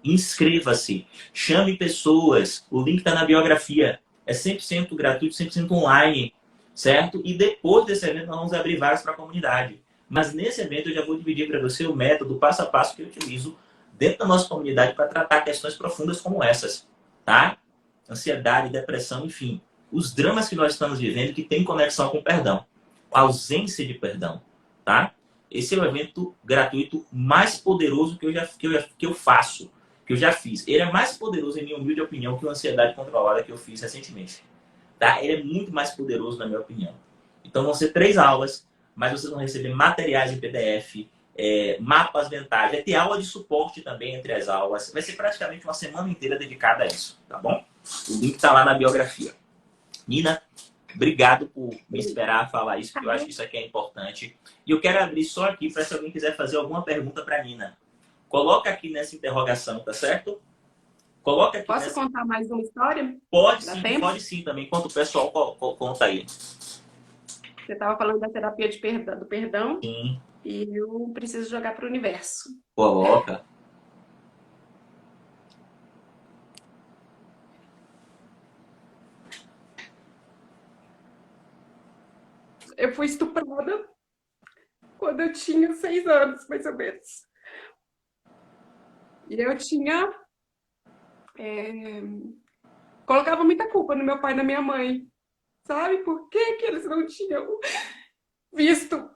Inscreva-se. Chame pessoas. O link está na biografia. É 100% gratuito, 100% online. Certo? E depois desse evento, nós vamos abrir vagas para a comunidade. Mas nesse evento, eu já vou dividir para você o método passo a passo que eu utilizo dentro da nossa comunidade para tratar questões profundas como essas. Tá? Ansiedade, depressão, enfim. Os dramas que nós estamos vivendo que têm conexão com o perdão. A ausência de perdão. Tá? Esse é o evento gratuito mais poderoso que eu faço, que eu já fiz. Ele é mais poderoso, em minha humilde opinião, que o Ansiedade Controlada que eu fiz recentemente. Tá? Ele é muito mais poderoso, na minha opinião. Então vão ser 3 aulas, mas vocês vão receber materiais em PDF, mapas mentais. Vai ter aula de suporte também entre as aulas. Vai ser praticamente uma semana inteira dedicada a isso, tá bom? O link está lá na biografia. Nina, obrigado por me esperar falar isso, porque eu acho que isso aqui é importante. E eu quero abrir só aqui para se alguém quiser fazer alguma pergunta para a Nina. Coloca aqui nessa interrogação, tá certo? Coloca aqui.
Posso contar mais uma história?
Pode sim também, enquanto o pessoal conta aí.
Você estava falando da terapia do perdão.
Sim.
E eu preciso jogar para o universo.
Coloca.
Eu fui estuprada quando eu tinha 6 anos, mais ou menos. E eu tinha... colocava muita culpa no meu pai e na minha mãe. Sabe? Por que que eles não tinham visto?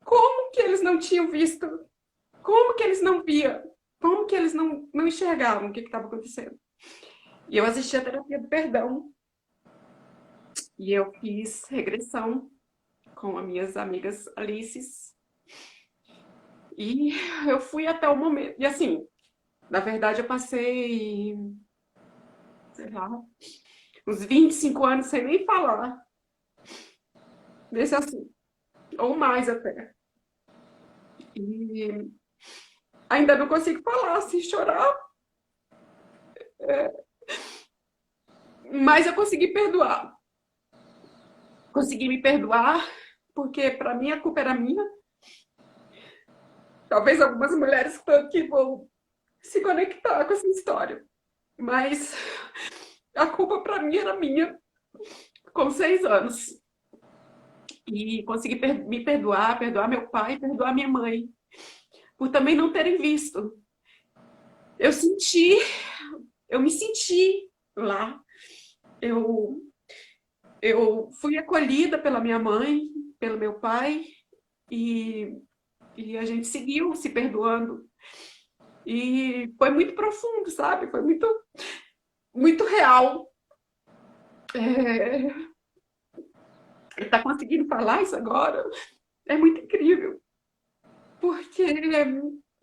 Como que eles não tinham visto? Como que eles não viam? Como que eles não enxergavam o que estava acontecendo? E eu assisti a terapia do perdão. E eu fiz regressão com as minhas amigas Alices. E eu fui até o momento... E assim, na verdade eu passei... sei lá... uns 25 anos sem nem falar desse assunto. Ou mais até. E ainda não consigo falar, sem chorar. Mas eu consegui perdoar. Consegui me perdoar, porque para mim a culpa era minha. Talvez algumas mulheres que estão aqui vão se conectar com essa história. Mas a culpa para mim era minha, com 6 anos. E consegui me perdoar meu pai, perdoar minha mãe, por também não terem visto. Eu me senti lá. Eu fui acolhida pela minha mãe, pelo meu pai, e a gente seguiu se perdoando. E foi muito profundo, sabe? Foi muito, muito real. Tá conseguindo falar isso agora é muito incrível. Porque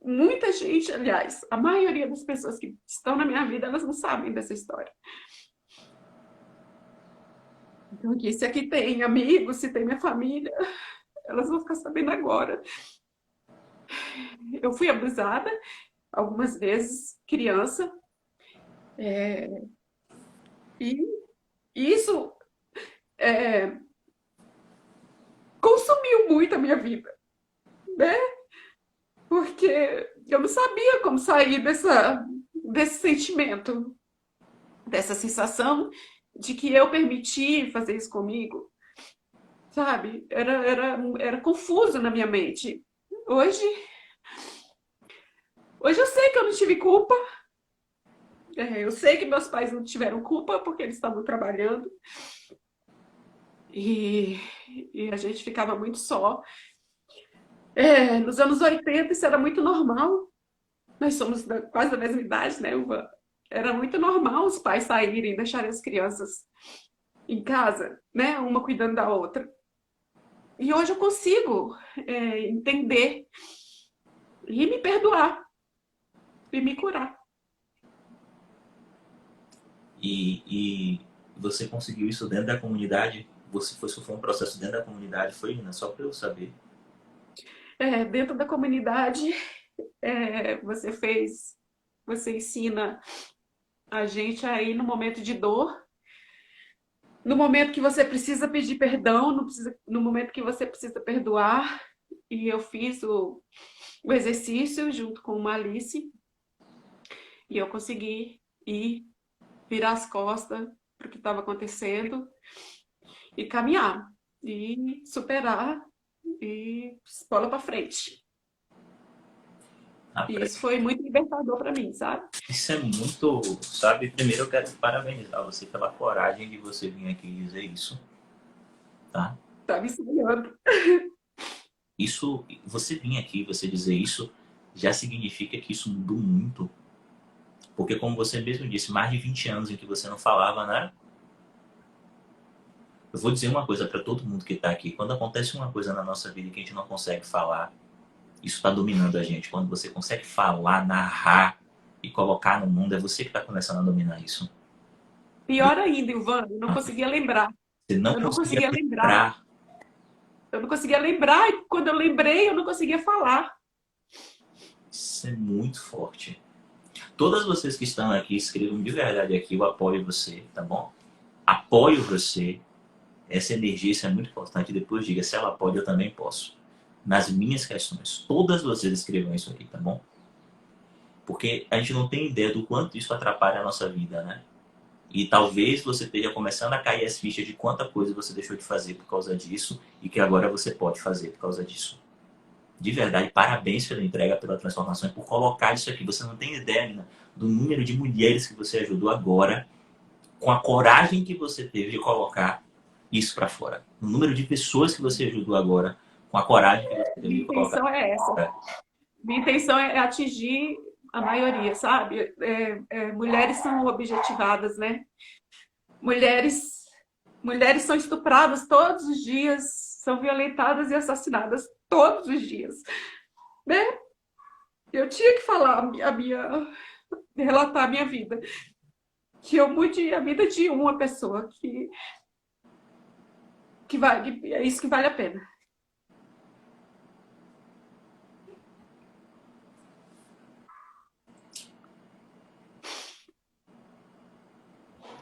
muita gente, aliás, a maioria das pessoas que estão na minha vida, elas não sabem dessa história. Então, aqui, se aqui tem amigos, se tem minha família, elas vão ficar sabendo agora. Eu fui abusada algumas vezes, criança. E isso consumiu muito a minha vida, né? Porque eu não sabia como sair desse sentimento, dessa sensação de que eu permiti fazer isso comigo, sabe? Era confuso na minha mente. Hoje, hoje eu sei que eu não tive culpa, eu sei que meus pais não tiveram culpa porque eles estavam trabalhando e, e a gente ficava muito só. Nos anos 80 isso era muito normal. Nós somos quase da mesma idade, né, Uva? Era muito normal os pais saírem, deixarem as crianças em casa, né, uma cuidando da outra. E hoje eu consigo entender e me perdoar e me curar.
E você conseguiu isso dentro da comunidade? Você foi sofrer um processo dentro da comunidade? Foi, Nina? Só para eu saber.
Dentro da comunidade, você ensina a gente aí no momento de dor, no momento que você precisa pedir perdão, no momento que você precisa perdoar. E eu fiz o exercício junto com uma Alice e eu consegui ir virar as costas para o que estava acontecendo e caminhar e superar e bola para frente. E isso foi muito libertador para mim, sabe?
Isso é muito, sabe? Primeiro eu quero parabenizar você pela coragem de você vir aqui dizer isso, tá?
Tá me ensinando.
Isso, você vir aqui, você dizer isso, já significa que isso mudou muito. Porque como você mesmo disse, mais de 20 anos em que você não falava, né? Eu vou dizer uma coisa para todo mundo que está aqui. Quando acontece uma coisa na nossa vida que a gente não consegue falar, isso está dominando a gente. Quando você consegue falar, narrar e colocar no mundo, é você que está começando a dominar isso.
Pior ainda, Ivan, eu não conseguia lembrar.
Você não
Eu não
conseguia
conseguia lembrar.
lembrar.
Eu não conseguia lembrar e quando eu lembrei, eu não conseguia falar.
Isso é muito forte. Todas vocês que estão aqui, escrevam de verdade aqui, eu apoio você, tá bom? Apoio você. Essa energia, isso é muito importante. Depois diga, se ela pode, eu também posso. Nas minhas questões. Todas vocês escrevam isso aqui, tá bom? Porque a gente não tem ideia do quanto isso atrapalha a nossa vida, né? E talvez você esteja começando a cair as fichas de quanta coisa você deixou de fazer por causa disso e que agora você pode fazer por causa disso. De verdade, parabéns pela entrega, pela transformação e por colocar isso aqui. Você não tem ideia, Nina, do número de mulheres que você ajudou agora, com a coragem que você teve de colocar isso para fora. O número de pessoas que você ajudou agora, com a coragem que você teve
Minha
de colocar
intenção é essa.
fora.
Minha intenção é atingir a maioria, sabe? Mulheres são objetivadas, né? Mulheres são estupradas todos os dias, são violentadas e assassinadas todos os dias, né? Eu tinha que falar relatar a minha vida, que eu mude a vida de uma pessoa, é isso que vale a pena.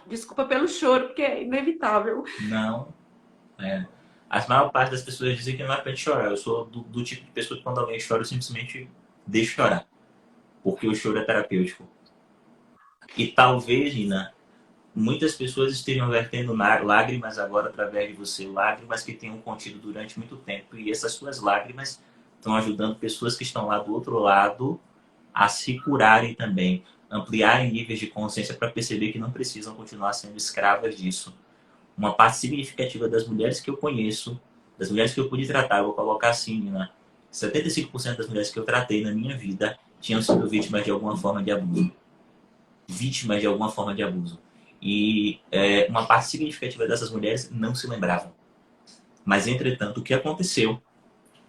Desculpa pelo choro, porque é inevitável.
Não, é. A maior parte das pessoas dizem que não é pra gente chorar. Eu sou do tipo de pessoa que quando alguém chora, eu simplesmente deixo chorar. Porque o choro é terapêutico. E talvez, Nina, muitas pessoas estejam vertendo lágrimas agora através de você. Lágrimas que tenham contido durante muito tempo. E essas suas lágrimas estão ajudando pessoas que estão lá do outro lado a se curarem também. Ampliarem níveis de consciência para perceber que não precisam continuar sendo escravas disso. Uma parte significativa das mulheres que eu conheço, das mulheres que eu pude tratar, eu vou colocar assim, Nina, 75% das mulheres que eu tratei na minha vida tinham sido vítimas de alguma forma de abuso. Vítimas de alguma forma de abuso. E uma parte significativa dessas mulheres não se lembravam. Mas, entretanto, o que aconteceu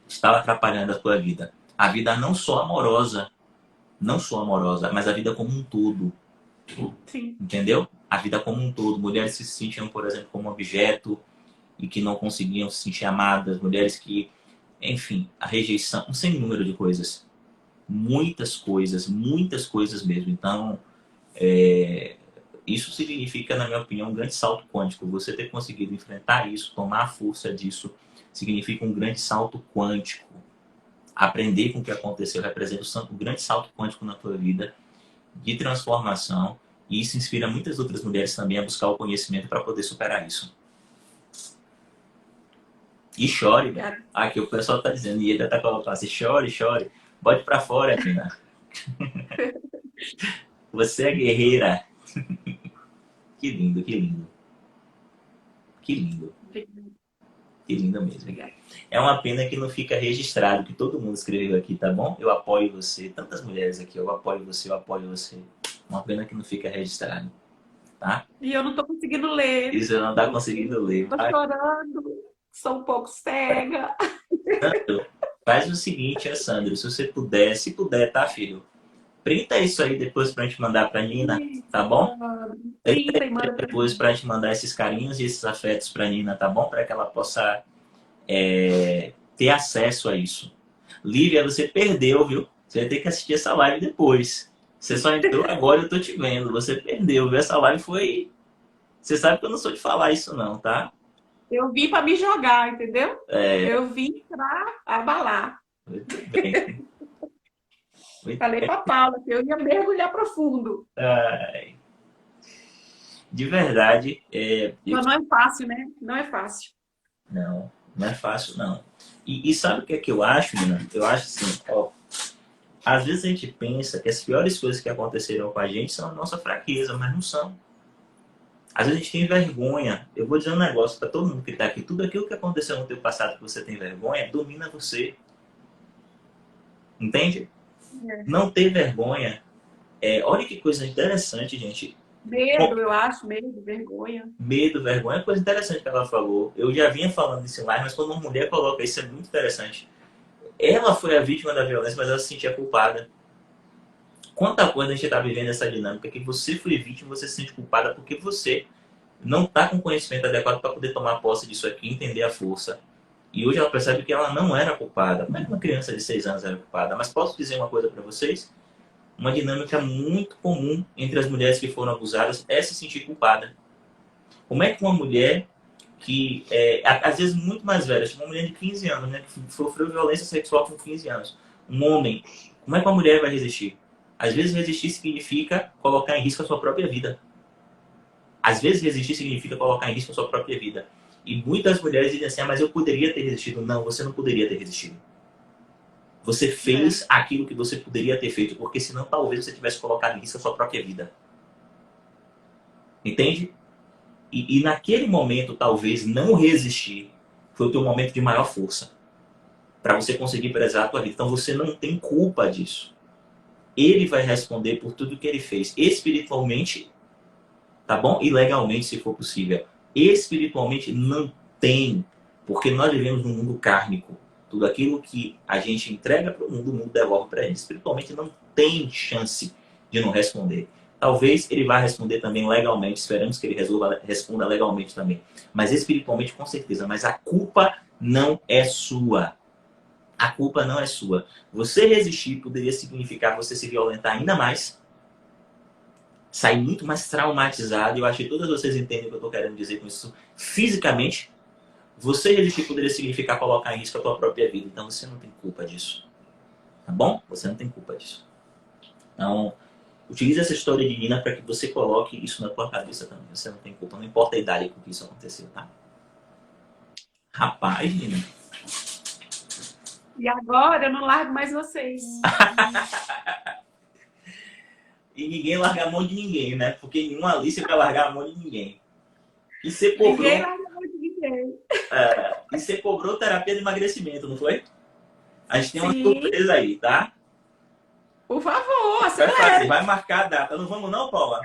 estava atrapalhando a tua vida. A vida não só amorosa, mas a vida como um todo.
Sim.
Entendeu? A vida como um todo. Mulheres que se sentiam, por exemplo, como objeto e que não conseguiam se sentir amadas. Mulheres que, enfim, a rejeição, um sem número de coisas. Muitas coisas mesmo. Então, isso significa, na minha opinião, um grande salto quântico. Você ter conseguido enfrentar isso, tomar a força disso, significa um grande salto quântico. Aprender com o que aconteceu representa um grande salto quântico na tua vida, de transformação, e isso inspira muitas outras mulheres também a buscar o conhecimento para poder superar isso. E chore, né? Aqui o pessoal tá dizendo, e ele tá colocando assim, chore, chore, bote para fora, Nina. Você é guerreira. Que lindo, que lindo. Que lindo. Que lindo mesmo. É uma pena que não fica registrado, que todo mundo escreveu aqui, tá bom? Eu apoio você. Tantas mulheres aqui, eu apoio você, eu apoio você. Uma pena que não fica registrado, tá?
E eu não tô conseguindo ler.
Isso eu não tá conseguindo ler.
Tô chorando, sou um pouco cega.
Faz o seguinte, Sandro, se puder, tá, filho? Printa isso aí depois pra gente mandar pra Nina, tá bom?
Printa e manda
depois pra gente mandar esses carinhos e esses afetos pra Nina, tá bom? Para que ela possa ter acesso a isso. Lívia, você perdeu, viu? Você vai ter que assistir essa live depois. Você só entrou agora, eu tô te vendo. Você perdeu, viu? Essa live foi... Você sabe que eu não sou de falar isso não, tá?
Eu vim para me jogar, entendeu? Eu vim para abalar.
Muito bem.
Falei para Paula que eu ia mergulhar profundo.
Ai. De verdade.
Mas não é fácil, né? Não é fácil.
Não, não é fácil, não. E sabe o que é que eu acho, Nina? Eu acho assim, ó. Às vezes a gente pensa que as piores coisas que aconteceram com a gente são a nossa fraqueza, mas não são. Às vezes a gente tem vergonha. Eu vou dizer um negócio para todo mundo que está aqui. Tudo aquilo que aconteceu no teu passado que você tem vergonha, domina você. Entende? Não ter vergonha. Olha que coisa interessante, gente.
Medo, eu acho. Medo, vergonha.
Medo, vergonha. É coisa interessante que ela falou. Eu já vinha falando isso lá, mas quando uma mulher coloca isso é muito interessante. Ela foi a vítima da violência, mas ela se sentia culpada. Quanta coisa a gente está vivendo essa dinâmica que você foi vítima, você se sente culpada porque você não está com conhecimento adequado para poder tomar posse disso aqui, entender a força. E hoje ela percebe que ela não era culpada. Como é que uma criança de 6 anos era culpada? Mas posso dizer uma coisa para vocês? Uma dinâmica muito comum entre as mulheres que foram abusadas é se sentir culpada. Como é que uma mulher que, às vezes muito mais velha, tipo uma mulher de 15 anos, né, que sofreu violência sexual com 15 anos, um homem, como é que uma mulher vai resistir? Às vezes resistir significa colocar em risco a sua própria vida. Às vezes resistir significa colocar em risco a sua própria vida. E muitas mulheres dizem assim, mas eu poderia ter resistido. Não, você não poderia ter resistido. Você fez aquilo que você poderia ter feito, porque senão talvez você tivesse colocado em risco a sua própria vida. Entende? E naquele momento, talvez, não resistir foi o teu momento de maior força. Para você conseguir prezar a tua vida. Então você não tem culpa disso. Ele vai responder por tudo que ele fez. Espiritualmente, tá bom? E legalmente, se for possível. Espiritualmente, não tem. Porque nós vivemos num mundo kármico. Tudo aquilo que a gente entrega para o mundo devolve para ele. Espiritualmente, não tem chance de não responder. Talvez ele vá responder também legalmente. Esperamos que ele responda legalmente também. Mas espiritualmente, com certeza. Mas a culpa não é sua. A culpa não é sua. Você resistir poderia significar você se violentar ainda mais. Sair muito mais traumatizado. E eu acho que todas vocês entendem o que eu estou querendo dizer com isso. Fisicamente, você resistir poderia significar colocar em risco a tua própria vida. Então você não tem culpa disso. Tá bom? Você não tem culpa disso. Então, utilize essa história de Nina para que você coloque isso na tua cabeça também. Você não tem culpa. Não importa a idade com que isso aconteceu, tá? Rapaz, Nina.
E agora eu não largo mais vocês.
E ninguém larga a mão de ninguém, né? Porque nenhuma Alice vai largar a mão de ninguém. E você cobrou...
Ninguém larga a mão de ninguém.
E você cobrou terapia de emagrecimento, não foi? A gente tem uma surpresa aí, tá?
Por favor, acelera.
Vai marcar a data. Não vamos não, Paula?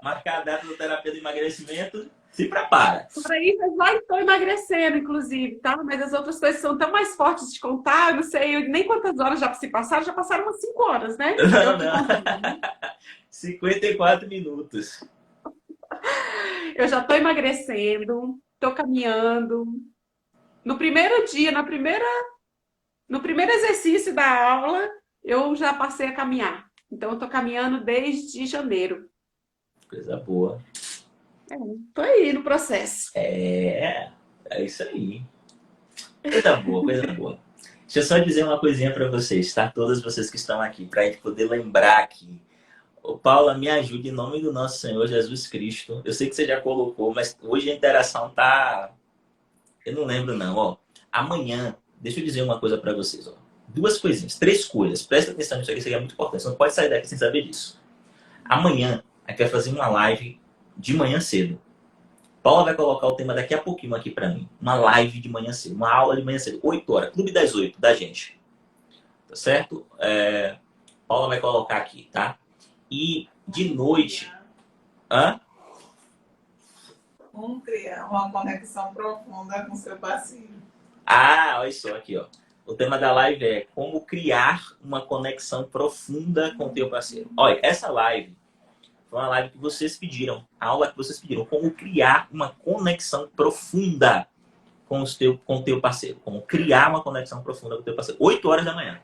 Marcar a data da terapia de emagrecimento. Se prepara.
Por aí eu já estou emagrecendo, inclusive, tá? Mas as outras coisas são tão mais fortes de contar. Eu não sei nem quantas horas já se passaram. Já passaram umas 5 horas, né?
Não. 54 minutos.
Eu já estou emagrecendo. Estou caminhando. No primeiro dia, no primeiro exercício da aula, eu já passei a caminhar. Então, eu estou caminhando desde janeiro.
Coisa boa.
Tô aí no processo.
É isso aí. Coisa boa, coisa boa. Deixa eu só dizer uma coisinha para vocês, tá? Todas vocês que estão aqui, para a gente poder lembrar aqui. Ô, Paula, me ajude em nome do nosso Senhor Jesus Cristo. Eu sei que você já colocou, mas hoje a interação tá. Eu não lembro, não. Ó, amanhã, deixa eu dizer uma coisa para vocês. Ó. Duas coisinhas, três coisas. Presta atenção nisso aqui, isso aqui é muito importante. Você não pode sair daqui sem saber disso. Amanhã, a gente vai fazer uma live de manhã cedo. Paula vai colocar o tema daqui a pouquinho aqui para mim. Uma live de manhã cedo, uma aula de manhã cedo, 8 horas, Clube das 8 da gente. Tá certo? Paula vai colocar aqui, tá? E de noite. Hã?
Como criar uma conexão profunda com seu parceiro.
Ah, olha só aqui, ó. O tema da live é como criar uma conexão profunda com o teu parceiro. Olha, essa live foi uma live que vocês pediram, a aula que vocês pediram, como criar uma conexão profunda com o teu parceiro. Como criar uma conexão profunda com o teu parceiro. 8 horas da manhã.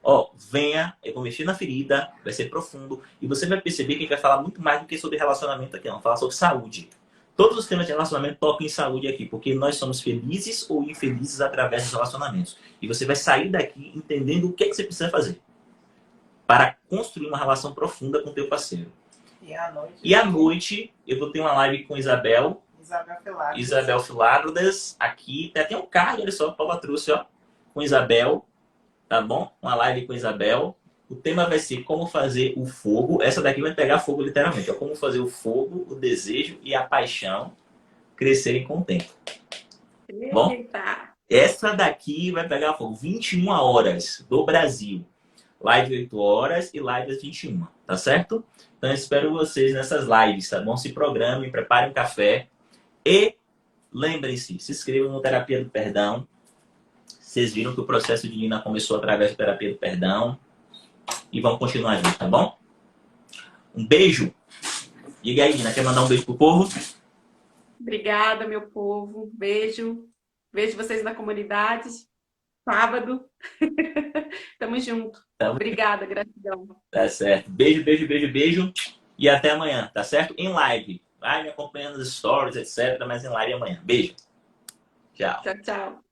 Ó, venha, eu vou mexer na ferida, vai ser profundo, e você vai perceber que a gente vai falar muito mais do que sobre relacionamento aqui, vamos falar sobre saúde. Todos os temas de relacionamento tocam em saúde aqui, porque nós somos felizes ou infelizes através dos relacionamentos. E você vai sair daqui entendendo o que, é que você precisa fazer para construir uma relação profunda com o teu parceiro. E à noite eu vou ter uma live com Isabel Filardas, aqui. Tem até um card, olha só, a Paula trouxe, ó, com Isabel, tá bom? Uma live com Isabel. O tema vai ser como fazer o fogo. Essa daqui vai pegar fogo literalmente, ó. Como fazer o fogo, o desejo e a paixão crescerem com o tempo. Bom? Essa daqui vai pegar fogo. 21 horas do Brasil. Live 8 horas e live às 21, tá certo? Então eu espero vocês nessas lives, tá bom? Se programem, preparem um café. E lembrem-se, se inscrevam no Terapia do Perdão. Vocês viram que o processo de Nina começou através da Terapia do Perdão. E vamos continuar juntos, tá bom? Um beijo. Diga aí, Nina, quer mandar um beijo pro povo?
Obrigada, meu povo. Beijo. Vejo vocês na comunidade. Sábado. Tamo junto. Obrigada, gratidão.
Tá certo. Beijo, beijo, beijo, beijo. E até amanhã, tá certo? Em live. Vai me acompanhando nos stories, etc. Mas em live amanhã. Beijo. Tchau.
Tchau, tchau.